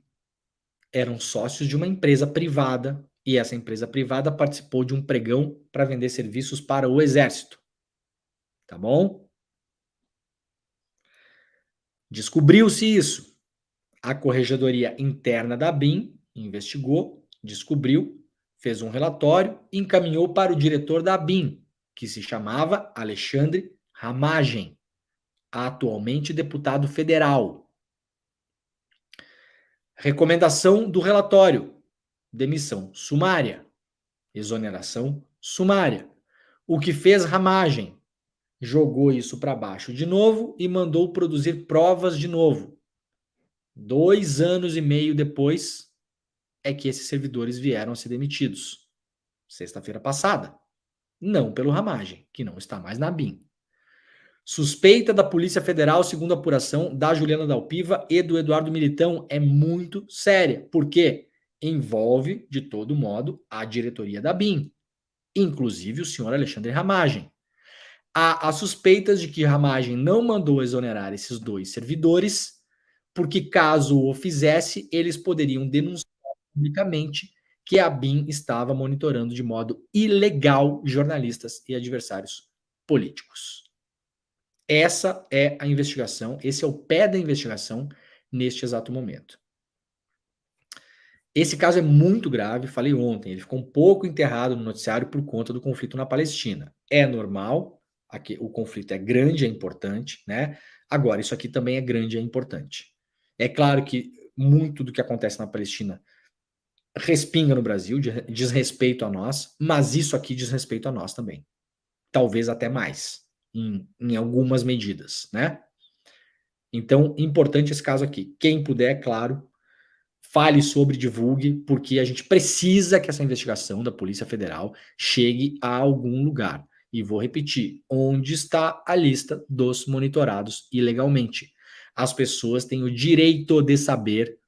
eram sócios de uma empresa privada e essa empresa privada participou de um pregão para vender serviços para o Exército. Tá bom? Descobriu-se isso. A Corregedoria Interna da BIM investigou, descobriu, fez um relatório e encaminhou para o diretor da BIM, que se chamava Alexandre Ramagem, atualmente deputado federal. Recomendação do relatório: demissão sumária, exoneração sumária. O que fez Ramagem? Jogou isso para baixo de novo e mandou produzir provas de novo. 2 anos e meio depois é que esses servidores vieram a ser demitidos. Sexta-feira passada. Não pelo Ramagem, que não está mais na BIM. Suspeita da Polícia Federal, segundo a apuração da Juliana Dalpiva e do Eduardo Militão, é muito séria. Por quê? Envolve, de todo modo, a diretoria da BIM, inclusive o senhor Alexandre Ramagem. Há suspeitas de que Ramagem não mandou exonerar esses 2 servidores, porque caso o fizesse, eles poderiam denunciar publicamente que a BIM estava monitorando de modo ilegal jornalistas e adversários políticos. Essa é a investigação, esse é o pé da investigação neste exato momento. Esse caso é muito grave, falei ontem, ele ficou um pouco enterrado no noticiário por conta do conflito na Palestina. É normal, aqui, o conflito é grande, é importante, né? Agora, isso aqui também é grande, é importante. É claro que muito do que acontece na Palestina respinga no Brasil, diz respeito a nós, mas isso aqui diz respeito a nós também. Talvez até mais, em algumas medidas, né? Então, importante esse caso aqui. Quem puder, claro, fale sobre, divulgue, porque a gente precisa que essa investigação da Polícia Federal chegue a algum lugar. E vou repetir, onde está a lista dos monitorados ilegalmente? As pessoas têm o direito de saber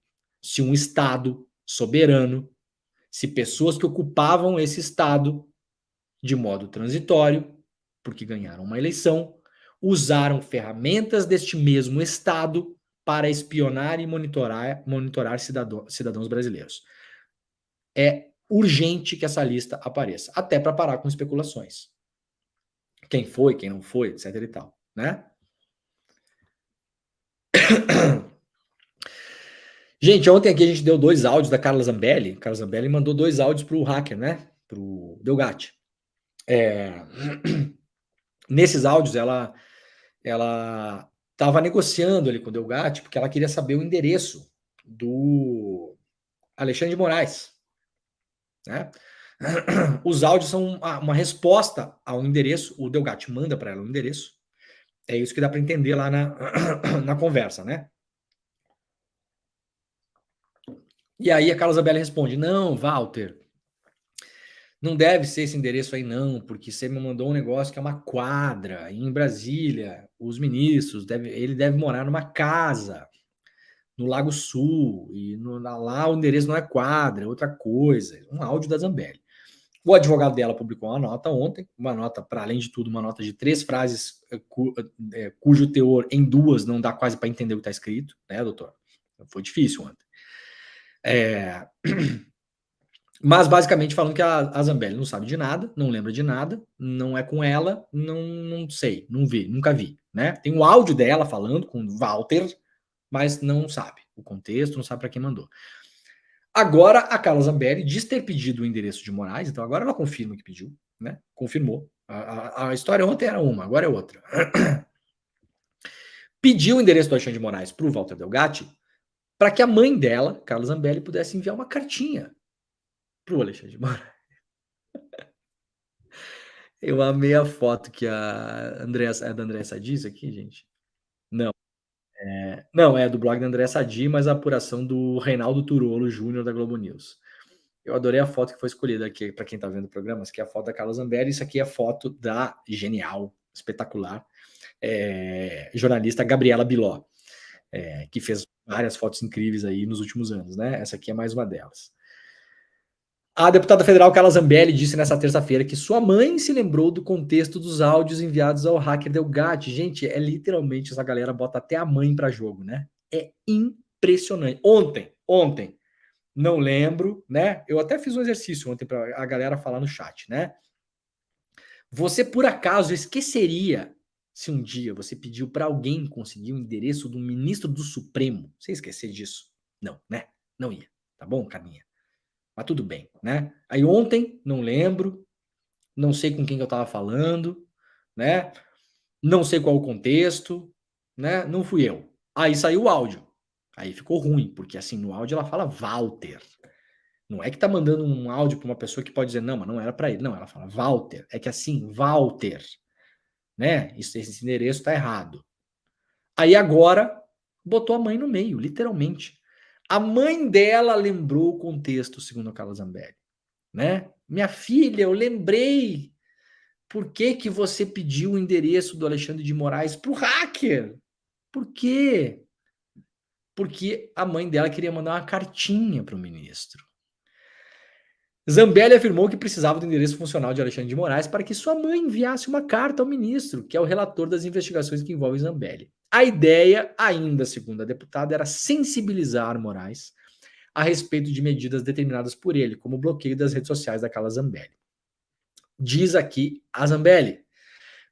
se um Estado soberano, se pessoas que ocupavam esse Estado de modo transitório, porque ganharam uma eleição, usaram ferramentas deste mesmo Estado para espionar e monitorar cidadãos brasileiros. É urgente que essa lista apareça, até para parar com especulações. Quem foi, quem não foi, etc e tal, né? Gente, ontem aqui a gente deu 2 áudios da Carla Zambelli. Carla Zambelli mandou 2 áudios pro hacker, né? Pro Delgatti. Nesses áudios, ela estava negociando ali com o Delgatti, porque ela queria saber o endereço do Alexandre de Moraes, né? Os áudios são uma resposta ao endereço, o Delgatti manda para ela o endereço. É isso que dá para entender lá na conversa, né? E aí a Carla Zambelli responde: não, Walter, não deve ser esse endereço aí não, porque você me mandou um negócio que é uma quadra em Brasília, os ministros, ele deve morar numa casa no Lago Sul, e lá o endereço não é quadra, é outra coisa, um áudio da Zambelli. O advogado dela publicou uma nota ontem, uma nota, para além de tudo, uma nota de 3 frases, cujo teor em 2 não dá quase para entender o que está escrito, né, doutor? Foi difícil ontem. Mas basicamente falando que a Zambelli não sabe de nada, não lembra de nada, não é com ela, não sei, não vi, nunca vi, né? Tem um áudio dela falando com o Walter, mas não sabe o contexto, não sabe para quem mandou. Agora a Carla Zambelli diz ter pedido o endereço de Moraes, então agora ela confirma que pediu, né? Confirmou. A história ontem era uma, agora é outra. Pediu o endereço do Alexandre de Moraes para o Walter Delgatti para que a mãe dela, Carla Zambelli, pudesse enviar uma cartinha para o Alexandre de Moraes. Eu amei a foto que a Andréa, é da Andréa Sadi isso aqui, gente? Não. Não, é do blog da Andréa Sadi, mas a apuração do Reinaldo Turolo Júnior da Globo News. Eu adorei a foto que foi escolhida aqui, para quem está vendo o programa, isso aqui é a foto da Carla Zambelli, isso aqui é a foto da genial, espetacular, jornalista Gabriela Biló, que fez várias fotos incríveis aí nos últimos anos, né? Essa aqui é mais uma delas. A deputada federal Carla Zambelli disse nessa terça-feira que sua mãe se lembrou do contexto dos áudios enviados ao hacker Delgatti. Gente, é literalmente essa galera bota até a mãe para jogo, né? É impressionante. Ontem, não lembro, né? Eu até fiz um exercício ontem para a galera falar no chat, né? Você por acaso esqueceria se um dia você pediu para alguém conseguir o endereço do ministro do Supremo? Você esquecer disso? Não, né? Não ia. Tá bom, Carminha? Mas tudo bem, né? Aí ontem, não lembro, não sei com quem que eu tava falando, né? Não sei qual o contexto, né? Não fui eu. Aí saiu o áudio. Aí ficou ruim, porque assim, no áudio ela fala Walter. Não é que tá mandando um áudio para uma pessoa que pode dizer, não, mas não era para ele. Não, ela fala Walter. É que assim, Walter, né? Esse endereço tá errado. Aí agora, botou a mãe no meio, literalmente. A mãe dela lembrou o contexto, segundo a Carla Zambelli, né? Minha filha, eu lembrei. Por que que você pediu o endereço do Alexandre de Moraes pro hacker? Por quê? Porque a mãe dela queria mandar uma cartinha para o ministro. Zambelli afirmou que precisava do endereço funcional de Alexandre de Moraes para que sua mãe enviasse uma carta ao ministro, que é o relator das investigações que envolvem Zambelli. A ideia, ainda segundo a deputada, era sensibilizar Moraes a respeito de medidas determinadas por ele, como o bloqueio das redes sociais da Carla Zambelli. Diz aqui a Zambelli: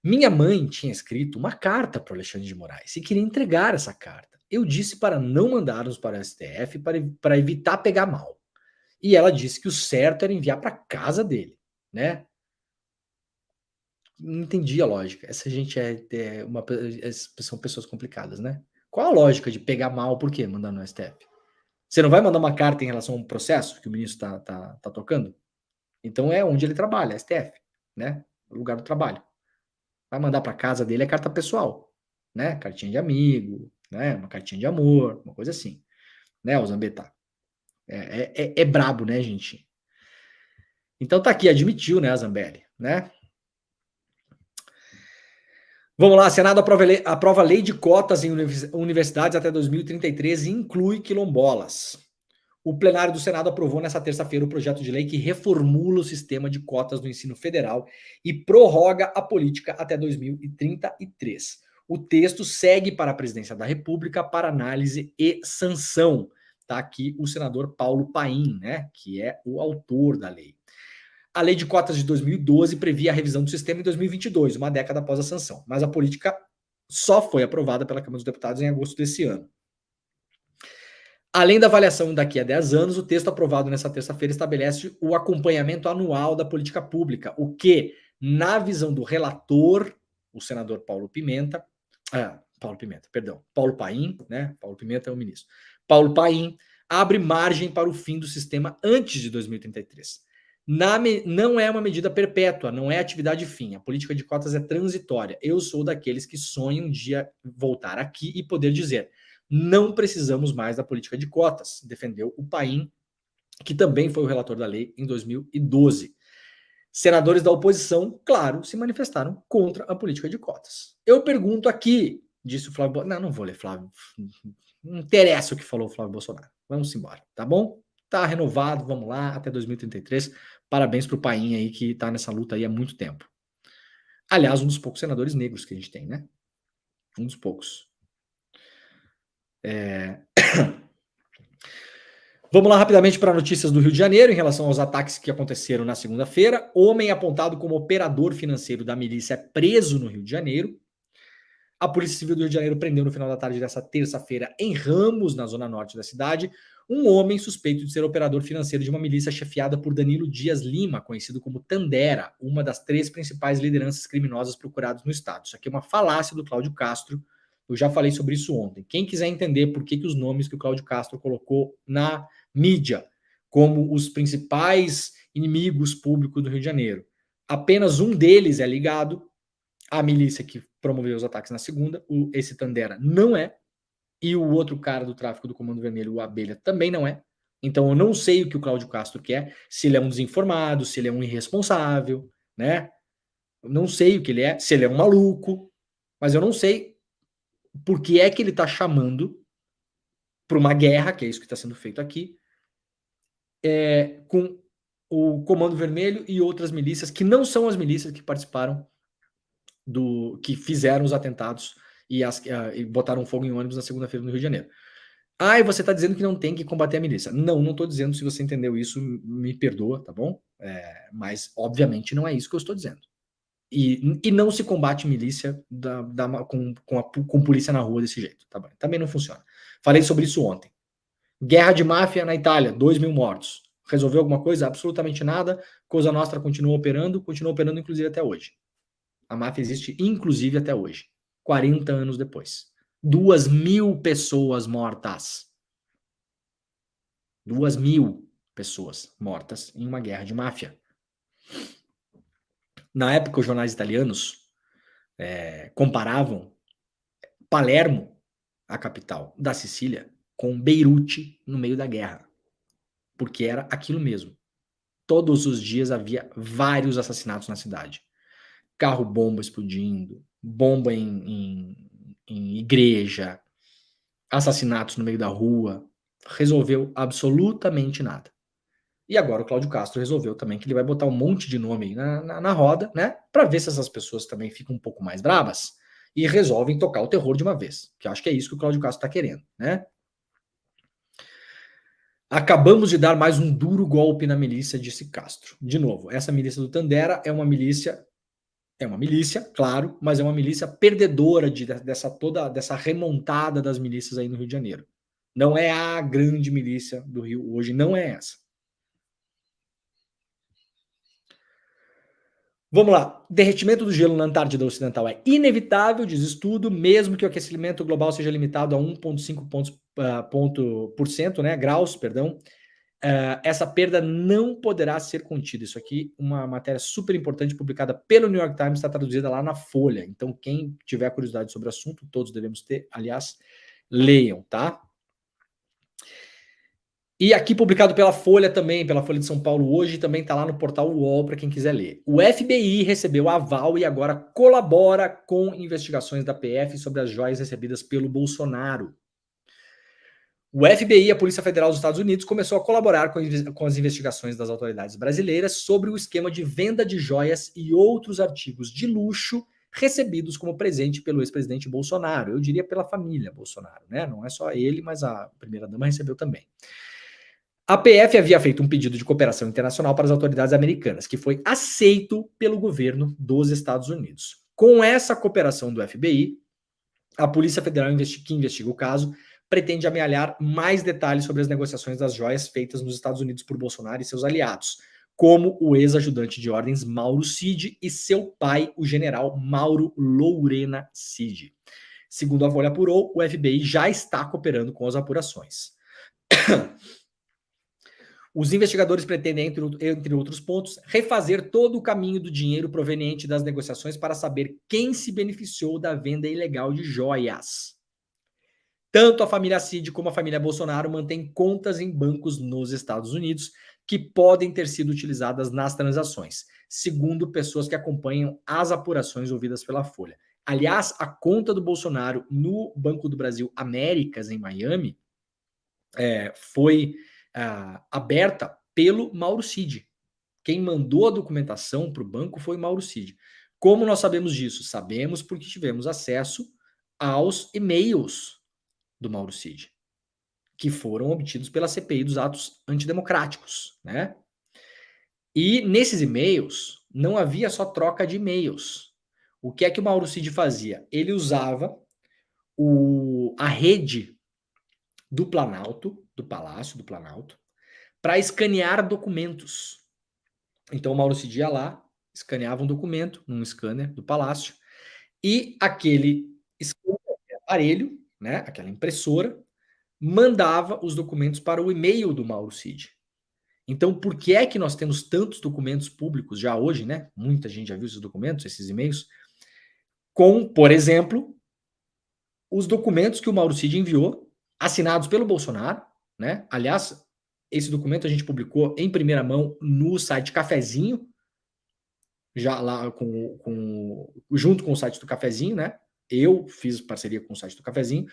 minha mãe tinha escrito uma carta para o Alexandre de Moraes e queria entregar essa carta. Eu disse para não mandarmos para o STF para evitar pegar mal. E ela disse que o certo era enviar para casa dele, né? Não entendi a lógica. Essa gente são pessoas complicadas, né? Qual a lógica de pegar mal, por quê? Mandar no STF? Você não vai mandar uma carta em relação a um processo que o ministro tá tocando? Então é onde ele trabalha, STF, né? O lugar do trabalho. Vai mandar para casa dele é carta pessoal, né? Cartinha de amigo, né? Uma cartinha de amor, uma coisa assim, né? O Zambetá. É brabo, né, gente? Então tá aqui, admitiu, né, a Zambelli, né? Vamos lá, Senado aprova lei de cotas em universidades até 2033 e inclui quilombolas. O plenário do Senado aprovou nesta terça-feira o projeto de lei que reformula o sistema de cotas do ensino federal e prorroga a política até 2033. O texto segue para a Presidência da República para análise e sanção. Está aqui o senador Paulo Paim, né, que é o autor da lei. A lei de cotas de 2012 previa a revisão do sistema em 2022, uma década após a sanção, mas a política só foi aprovada pela Câmara dos Deputados em agosto desse ano. Além da avaliação daqui a 10 anos, o texto aprovado nessa terça-feira estabelece o acompanhamento anual da política pública, o que, na visão do relator, o senador Paulo Paim, né? Paulo Pimenta é o ministro. Paulo Paim abre margem para o fim do sistema antes de 2033. Não é uma medida perpétua, não é atividade fim. A política de cotas é transitória. Eu sou daqueles que sonham um dia voltar aqui e poder dizer: não precisamos mais da política de cotas, defendeu o Paim, que também foi o relator da lei em 2012. Senadores da oposição, claro, se manifestaram contra a política de cotas. Eu pergunto aqui, disse o Flávio Bolsonaro. Não vou ler, Flávio. Não interessa o que falou o Flávio Bolsonaro. Vamos embora, tá bom? Tá renovado, vamos lá, até 2033. Parabéns pro Paim aí, que tá nessa luta aí há muito tempo. Aliás, um dos poucos senadores negros que a gente tem, né? Um dos poucos. Vamos lá rapidamente para notícias do Rio de Janeiro em relação aos ataques que aconteceram na segunda-feira. Homem apontado como operador financeiro da milícia é preso no Rio de Janeiro. A Polícia Civil do Rio de Janeiro prendeu no final da tarde dessa terça-feira, em Ramos, na zona norte da cidade, um homem suspeito de ser operador financeiro de uma milícia chefiada por Danilo Dias Lima, conhecido como Tandera, uma das 3 principais lideranças criminosas procuradas no estado. Isso aqui é uma falácia do Cláudio Castro. Eu já falei sobre isso ontem. Quem quiser entender por que os nomes que o Cláudio Castro colocou na mídia como os principais inimigos públicos do Rio de Janeiro, apenas um deles é ligado à milícia que promoveu os ataques na segunda, esse Tandera não é, e o outro cara do tráfico do Comando Vermelho, o Abelha, também não é. Então eu não sei o que o Cláudio Castro quer, se ele é um desinformado, se ele é um irresponsável, né? Eu não sei o que ele é, se ele é um maluco, mas eu não sei por que é que ele está chamando para uma guerra, que é isso que está sendo feito aqui, com o Comando Vermelho e outras milícias que não são as milícias que participaram que fizeram os atentados e botaram fogo em ônibus na segunda-feira no Rio de Janeiro. E você está dizendo que não tem que combater a milícia. Não estou dizendo. Se você entendeu isso, me perdoa, tá bom? Mas, obviamente, não é isso que eu estou dizendo. E não se combate milícia com polícia na rua desse jeito. Tá bom? Também não funciona. Falei sobre isso ontem. Guerra de máfia na Itália, 2.000 mortos. Resolveu alguma coisa? Absolutamente nada. Cosa Nostra continua operando inclusive até hoje. A máfia existe inclusive até hoje, 40 anos depois. 2.000 pessoas mortas. 2.000 pessoas mortas em uma guerra de máfia. Na época, os jornais italianos comparavam Palermo, a capital da Sicília, com Beirute no meio da guerra. Porque era aquilo mesmo. Todos os dias havia vários assassinatos na cidade. Carro-bomba explodindo, bomba em igreja, assassinatos no meio da rua. Resolveu absolutamente nada. E agora o Cláudio Castro resolveu também que ele vai botar um monte de nome aí na roda, né? Para ver se essas pessoas também ficam um pouco mais bravas e resolvem tocar o terror de uma vez. Que eu acho que é isso que o Cláudio Castro está querendo, né? Acabamos de dar mais um duro golpe na milícia, disse Castro. De novo, essa milícia do Tandera é uma milícia, claro, mas é uma milícia perdedora dessa remontada das milícias aí no Rio de Janeiro. Não é a grande milícia do Rio hoje, não é essa. Vamos lá. Derretimento do gelo na Antártida Ocidental é inevitável, diz estudo, mesmo que o aquecimento global seja limitado a 1,5%, né, graus, perdão. Essa perda não poderá ser contida. Isso aqui, uma matéria super importante publicada pelo New York Times, está traduzida lá na Folha. Então, quem tiver curiosidade sobre o assunto, todos devemos ter, aliás, leiam, tá? E aqui publicado pela Folha também, pela Folha de São Paulo hoje, também está lá no portal UOL para quem quiser ler. O FBI recebeu aval e agora colabora com investigações da PF sobre as joias recebidas pelo Bolsonaro. O FBI e a Polícia Federal dos Estados Unidos começou a colaborar com as investigações das autoridades brasileiras sobre o esquema de venda de joias e outros artigos de luxo recebidos como presente pelo ex-presidente Bolsonaro. Eu diria pela família Bolsonaro, né? Não é só ele, mas a primeira-dama recebeu também. A PF havia feito um pedido de cooperação internacional para as autoridades americanas, que foi aceito pelo governo dos Estados Unidos. Com essa cooperação do FBI, a Polícia Federal que investiga o caso pretende amealhar mais detalhes sobre as negociações das joias feitas nos Estados Unidos por Bolsonaro e seus aliados, como o ex-ajudante de ordens Mauro Cid e seu pai, o general Mauro Lourena Cid. Segundo a Folha apurou, o FBI já está cooperando com as apurações. Os investigadores pretendem, entre outros pontos, refazer todo o caminho do dinheiro proveniente das negociações para saber quem se beneficiou da venda ilegal de joias. Tanto a família Cid como a família Bolsonaro mantêm contas em bancos nos Estados Unidos que podem ter sido utilizadas nas transações, segundo pessoas que acompanham as apurações ouvidas pela Folha. Aliás, a conta do Bolsonaro no Banco do Brasil Américas, em Miami, foi aberta pelo Mauro Cid. Quem mandou a documentação para o banco foi o Mauro Cid. Como nós sabemos disso? Sabemos porque tivemos acesso aos e-mails do Mauro Cid, que foram obtidos pela CPI dos atos antidemocráticos, né? E nesses e-mails não havia só troca de e-mails. O que é que o Mauro Cid fazia? Ele usava a rede do Planalto, do Palácio do Planalto, para escanear documentos. Então o Mauro Cid ia lá, escaneava um documento num scanner do Palácio e aquele aparelho, né, aquela impressora, mandava os documentos para o e-mail do Mauro Cid. Então, por que é que nós temos tantos documentos públicos já hoje, né? Muita gente já viu esses documentos, esses e-mails, com, por exemplo, os documentos que o Mauro Cid enviou, assinados pelo Bolsonaro, né? Aliás, esse documento a gente publicou em primeira mão no site Cafezinho, já lá junto com o site do Cafezinho, né? Eu fiz parceria com o site do Cafezinho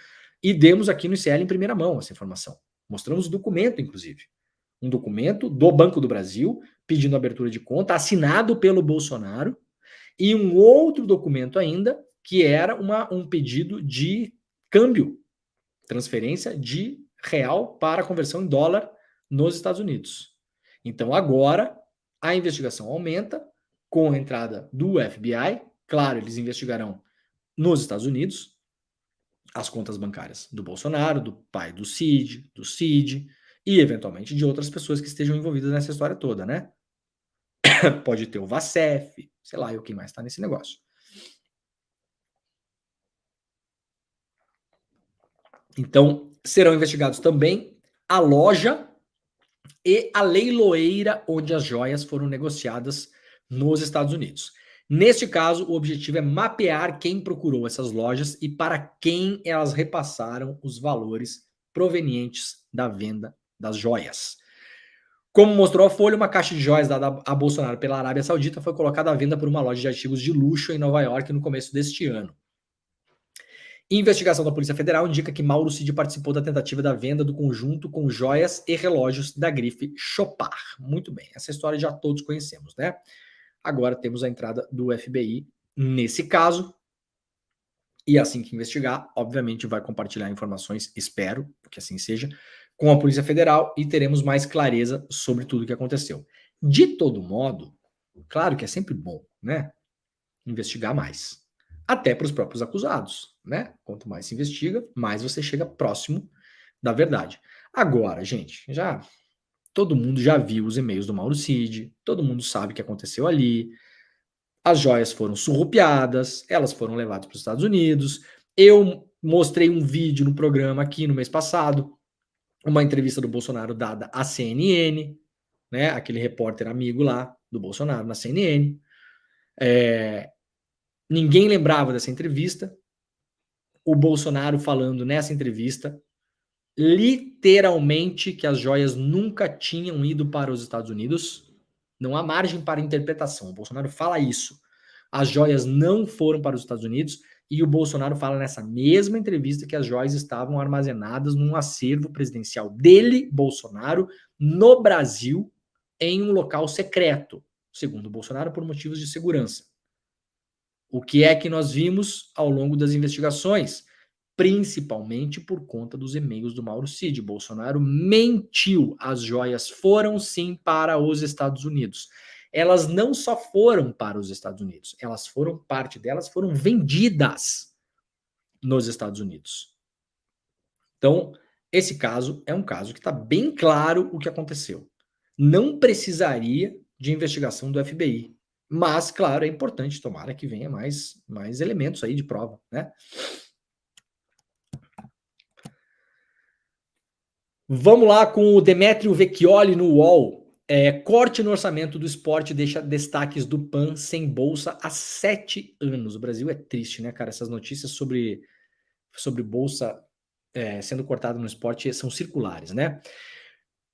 e demos aqui no ICL em primeira mão essa informação. Mostramos o documento, inclusive. Um documento do Banco do Brasil pedindo abertura de conta, assinado pelo Bolsonaro, e um outro documento ainda que era um pedido de câmbio, transferência de real para conversão em dólar nos Estados Unidos. Então agora a investigação aumenta com a entrada do FBI. Claro, eles investigarão nos Estados Unidos as contas bancárias do Bolsonaro, do pai do Cid e eventualmente de outras pessoas que estejam envolvidas nessa história toda, né? Pode ter o Vacef, sei lá, quem mais está nesse negócio. Então, serão investigados também a loja e a leiloeira onde as joias foram negociadas nos Estados Unidos. Neste caso, o objetivo é mapear quem procurou essas lojas e para quem elas repassaram os valores provenientes da venda das joias. Como mostrou a Folha, uma caixa de joias dada a Bolsonaro pela Arábia Saudita foi colocada à venda por uma loja de artigos de luxo em Nova York no começo deste ano. Investigação da Polícia Federal indica que Mauro Cid participou da tentativa da venda do conjunto com joias e relógios da grife Chopard. Muito bem, essa história já todos conhecemos, né? Agora temos a entrada do FBI nesse caso. E assim que investigar, obviamente vai compartilhar informações, espero que assim seja, com a Polícia Federal e teremos mais clareza sobre tudo o que aconteceu. De todo modo, claro que é sempre bom, né? Investigar mais. Até para os próprios acusados, né? Quanto mais se investiga, mais você chega próximo da verdade. Agora, gente, todo mundo já viu os e-mails do Mauro Cid, todo mundo sabe o que aconteceu ali. As joias foram surrupiadas, elas foram levadas para os Estados Unidos. Eu mostrei um vídeo no programa aqui no mês passado, uma entrevista do Bolsonaro dada à CNN, né? Aquele repórter amigo lá do Bolsonaro na CNN. Ninguém lembrava dessa entrevista. O Bolsonaro falando nessa entrevista, literalmente, que as joias nunca tinham ido para os Estados Unidos. Não há margem para interpretação. O Bolsonaro fala isso. As joias não foram para os Estados Unidos e o Bolsonaro fala nessa mesma entrevista que as joias estavam armazenadas num acervo presidencial dele, Bolsonaro, no Brasil, em um local secreto, segundo o Bolsonaro, por motivos de segurança. O que é que nós vimos ao longo das investigações? Principalmente por conta dos e-mails do Mauro Cid. Bolsonaro mentiu. As joias foram sim para os Estados Unidos. Elas não só foram para os Estados Unidos, parte delas foram vendidas nos Estados Unidos. Então, esse caso é um caso que está bem claro o que aconteceu. Não precisaria de investigação do FBI. Mas, claro, é importante, tomara que venha mais elementos aí de prova, né? Vamos lá com o Demetrio Vecchioli no UOL. Corte no orçamento do esporte deixa destaques do PAN sem bolsa há 7 anos. O Brasil é triste, né, cara? Essas notícias sobre bolsa sendo cortada no esporte são circulares, né?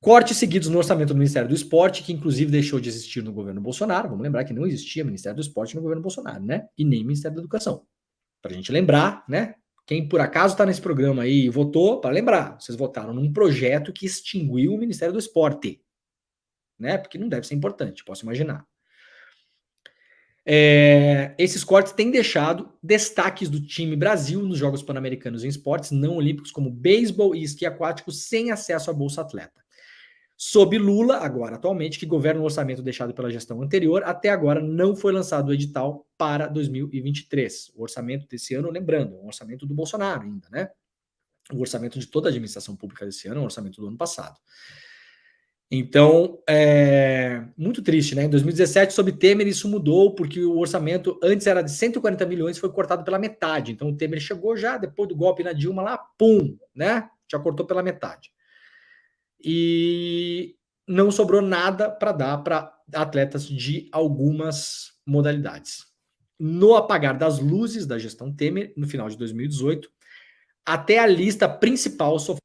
Cortes seguidos no orçamento do Ministério do Esporte, que inclusive deixou de existir no governo Bolsonaro. Vamos lembrar que não existia Ministério do Esporte no governo Bolsonaro, né? E nem Ministério da Educação. Para a gente lembrar, né? Quem por acaso está nesse programa aí e votou, para lembrar, vocês votaram num projeto que extinguiu o Ministério do Esporte, né? Porque não deve ser importante, posso imaginar. Esses cortes têm deixado destaques do time Brasil nos Jogos Pan-Americanos em esportes não olímpicos como beisebol e esqui aquático sem acesso à Bolsa Atleta. Sob Lula, agora atualmente, que governa o orçamento deixado pela gestão anterior, até agora não foi lançado o edital para 2023. O orçamento desse ano, lembrando, é um orçamento do Bolsonaro ainda, né? O orçamento de toda a administração pública desse ano é um orçamento do ano passado. Então, muito triste, né? Em 2017, sob Temer, isso mudou, porque o orçamento antes era de 140 milhões, foi cortado pela metade. Então, o Temer chegou já, depois do golpe na Dilma lá, pum, né? Já cortou pela metade. E não sobrou nada para dar para atletas de algumas modalidades. No apagar das luzes da gestão Temer, no final de 2018, até a lista principal sofreu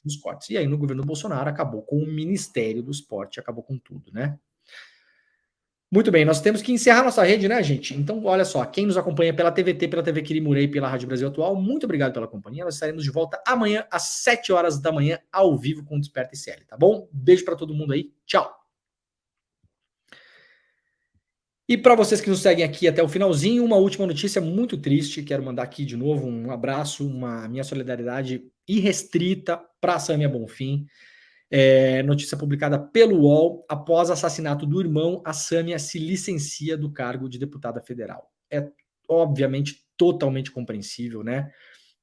os cortes. E aí, no governo Bolsonaro, acabou com o Ministério do Esporte, acabou com tudo, né? Muito bem, nós temos que encerrar nossa rede, né, gente? Então, olha só, quem nos acompanha pela TVT, pela TV Quirimurê e pela Rádio Brasil Atual, muito obrigado pela companhia. Nós estaremos de volta amanhã, às 7 horas da manhã, ao vivo com o Desperta ICL, tá bom? Beijo para todo mundo aí, tchau! E para vocês que nos seguem aqui até o finalzinho, uma última notícia muito triste. Quero mandar aqui de novo um abraço, minha solidariedade irrestrita para a Sâmia Bonfim. Notícia publicada pelo UOL: após assassinato do irmão, a Sâmia se licencia do cargo de deputada federal. É obviamente totalmente compreensível, né?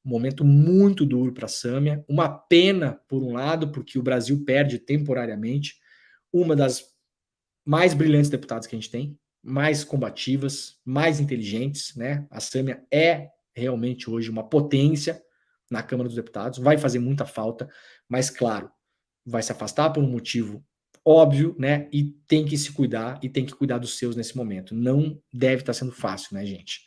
Um momento muito duro para a Sâmia, uma pena por um lado, porque o Brasil perde temporariamente uma das mais brilhantes deputadas que a gente tem, mais combativas, mais inteligentes, né? A Sâmia é realmente hoje uma potência na Câmara dos Deputados, vai fazer muita falta, mas claro, vai se afastar por um motivo óbvio, né? E tem que se cuidar e tem que cuidar dos seus nesse momento. Não deve estar sendo fácil, né, gente?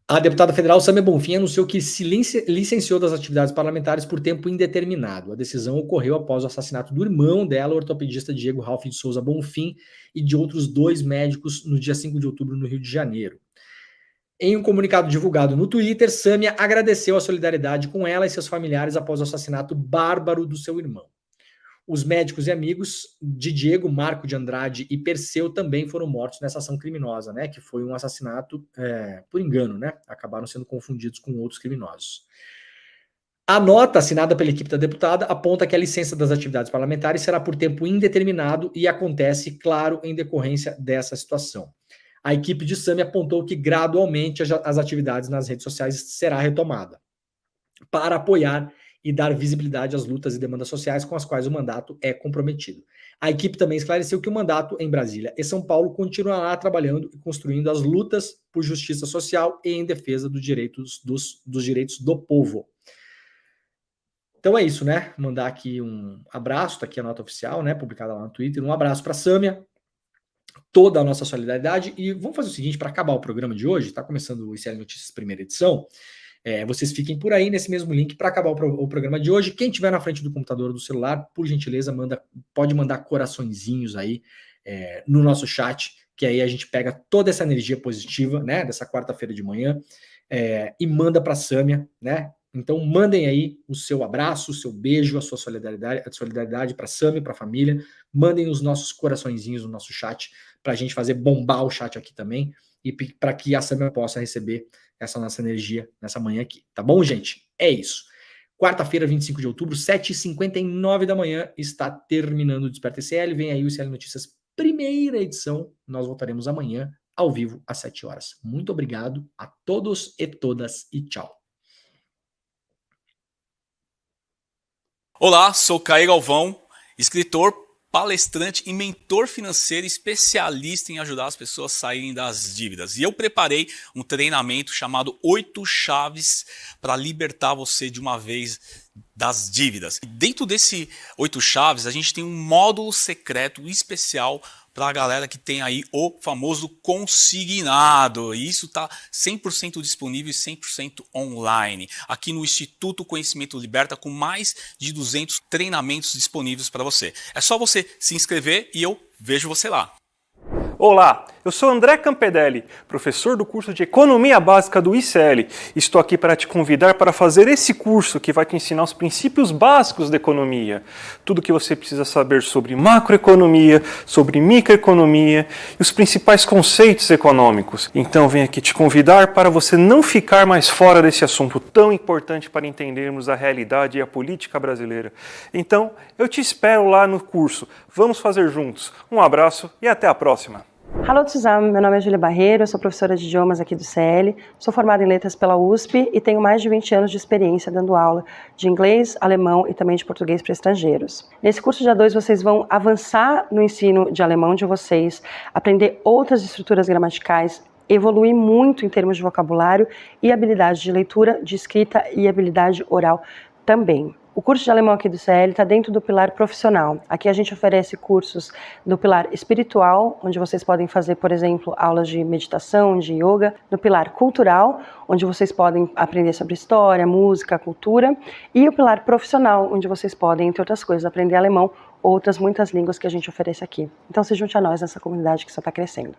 A deputada federal Sâmia Bonfim anunciou que se licenciou das atividades parlamentares por tempo indeterminado. A decisão ocorreu após o assassinato do irmão dela, o ortopedista Diego Ralph de Souza Bonfim, e de outros 2 médicos no dia 5 de outubro no Rio de Janeiro. Em um comunicado divulgado no Twitter, Sâmia agradeceu a solidariedade com ela e seus familiares após o assassinato bárbaro do seu irmão. Os médicos e amigos de Diego, Marco de Andrade e Perseu também foram mortos nessa ação criminosa, né? Que foi um assassinato por engano, né? Acabaram sendo confundidos com outros criminosos. A nota assinada pela equipe da deputada aponta que a licença das atividades parlamentares será por tempo indeterminado e acontece, claro, em decorrência dessa situação. A equipe de Sâmia apontou que gradualmente as atividades nas redes sociais será retomada para apoiar e dar visibilidade às lutas e demandas sociais com as quais o mandato é comprometido. A equipe também esclareceu que o mandato em Brasília e São Paulo continuará trabalhando e construindo as lutas por justiça social e em defesa dos direitos do povo. Então é isso, né? Mandar aqui um abraço, tá aqui a nota oficial, né? Publicada lá no Twitter. Um abraço para a Sâmia, toda a nossa solidariedade. E vamos fazer o seguinte, para acabar o programa de hoje, está começando o ICL Notícias primeira edição. Vocês fiquem por aí nesse mesmo link para acabar o programa de hoje. Quem estiver na frente do computador ou do celular, por gentileza, pode mandar coraçõezinhos aí no nosso chat, que aí a gente pega toda essa energia positiva, né, dessa quarta-feira de manhã, e manda para a Sâmia, né? Então mandem aí o seu abraço, o seu beijo, a sua solidariedade para a Sâmia, para a família. Mandem os nossos coraçõezinhos no nosso chat para a gente fazer bombar o chat aqui também e para que a Sâmia possa receber essa nossa energia nessa manhã aqui. Tá bom, gente? É isso. Quarta-feira, 25 de outubro, 7h59 da manhã, está terminando o Desperta ICL. Vem aí o ICL Notícias, primeira edição. Nós voltaremos amanhã, ao vivo, às 7 horas. Muito obrigado a todos e todas e tchau. Olá, sou Caio Galvão, escritor, palestrante e mentor financeiro especialista em ajudar as pessoas a saírem das dívidas. E eu preparei um treinamento chamado 8 chaves para libertar você de uma vez das dívidas. E dentro desse 8 chaves, a gente tem um módulo secreto especial para a galera que tem aí o famoso consignado. E isso está 100% disponível e 100% online. Aqui no Instituto Conhecimento Liberta, com mais de 200 treinamentos disponíveis para você. É só você se inscrever e eu vejo você lá. Olá, eu sou André Campedelli, professor do curso de Economia Básica do ICL. Estou aqui para te convidar para fazer esse curso que vai te ensinar os princípios básicos da economia. Tudo o que você precisa saber sobre macroeconomia, sobre microeconomia e os principais conceitos econômicos. Então venho aqui te convidar para você não ficar mais fora desse assunto tão importante para entendermos a realidade e a política brasileira. Então, eu te espero lá no curso. Vamos fazer juntos. Um abraço e até a próxima. Hallo zusammen, meu nome é Júlia Barreiro, eu sou professora de idiomas aqui do CL, sou formada em letras pela USP e tenho mais de 20 anos de experiência dando aula de inglês, alemão e também de português para estrangeiros. Nesse curso de A2 vocês vão avançar no ensino de alemão de vocês, aprender outras estruturas gramaticais, evoluir muito em termos de vocabulário e habilidade de leitura, de escrita e habilidade oral também. O curso de alemão aqui do CL está dentro do pilar profissional. Aqui a gente oferece cursos no pilar espiritual, onde vocês podem fazer, por exemplo, aulas de meditação, de yoga. No pilar cultural, onde vocês podem aprender sobre história, música, cultura. E o pilar profissional, onde vocês podem, entre outras coisas, aprender alemão ou outras muitas línguas que a gente oferece aqui. Então se junte a nós nessa comunidade que só está crescendo.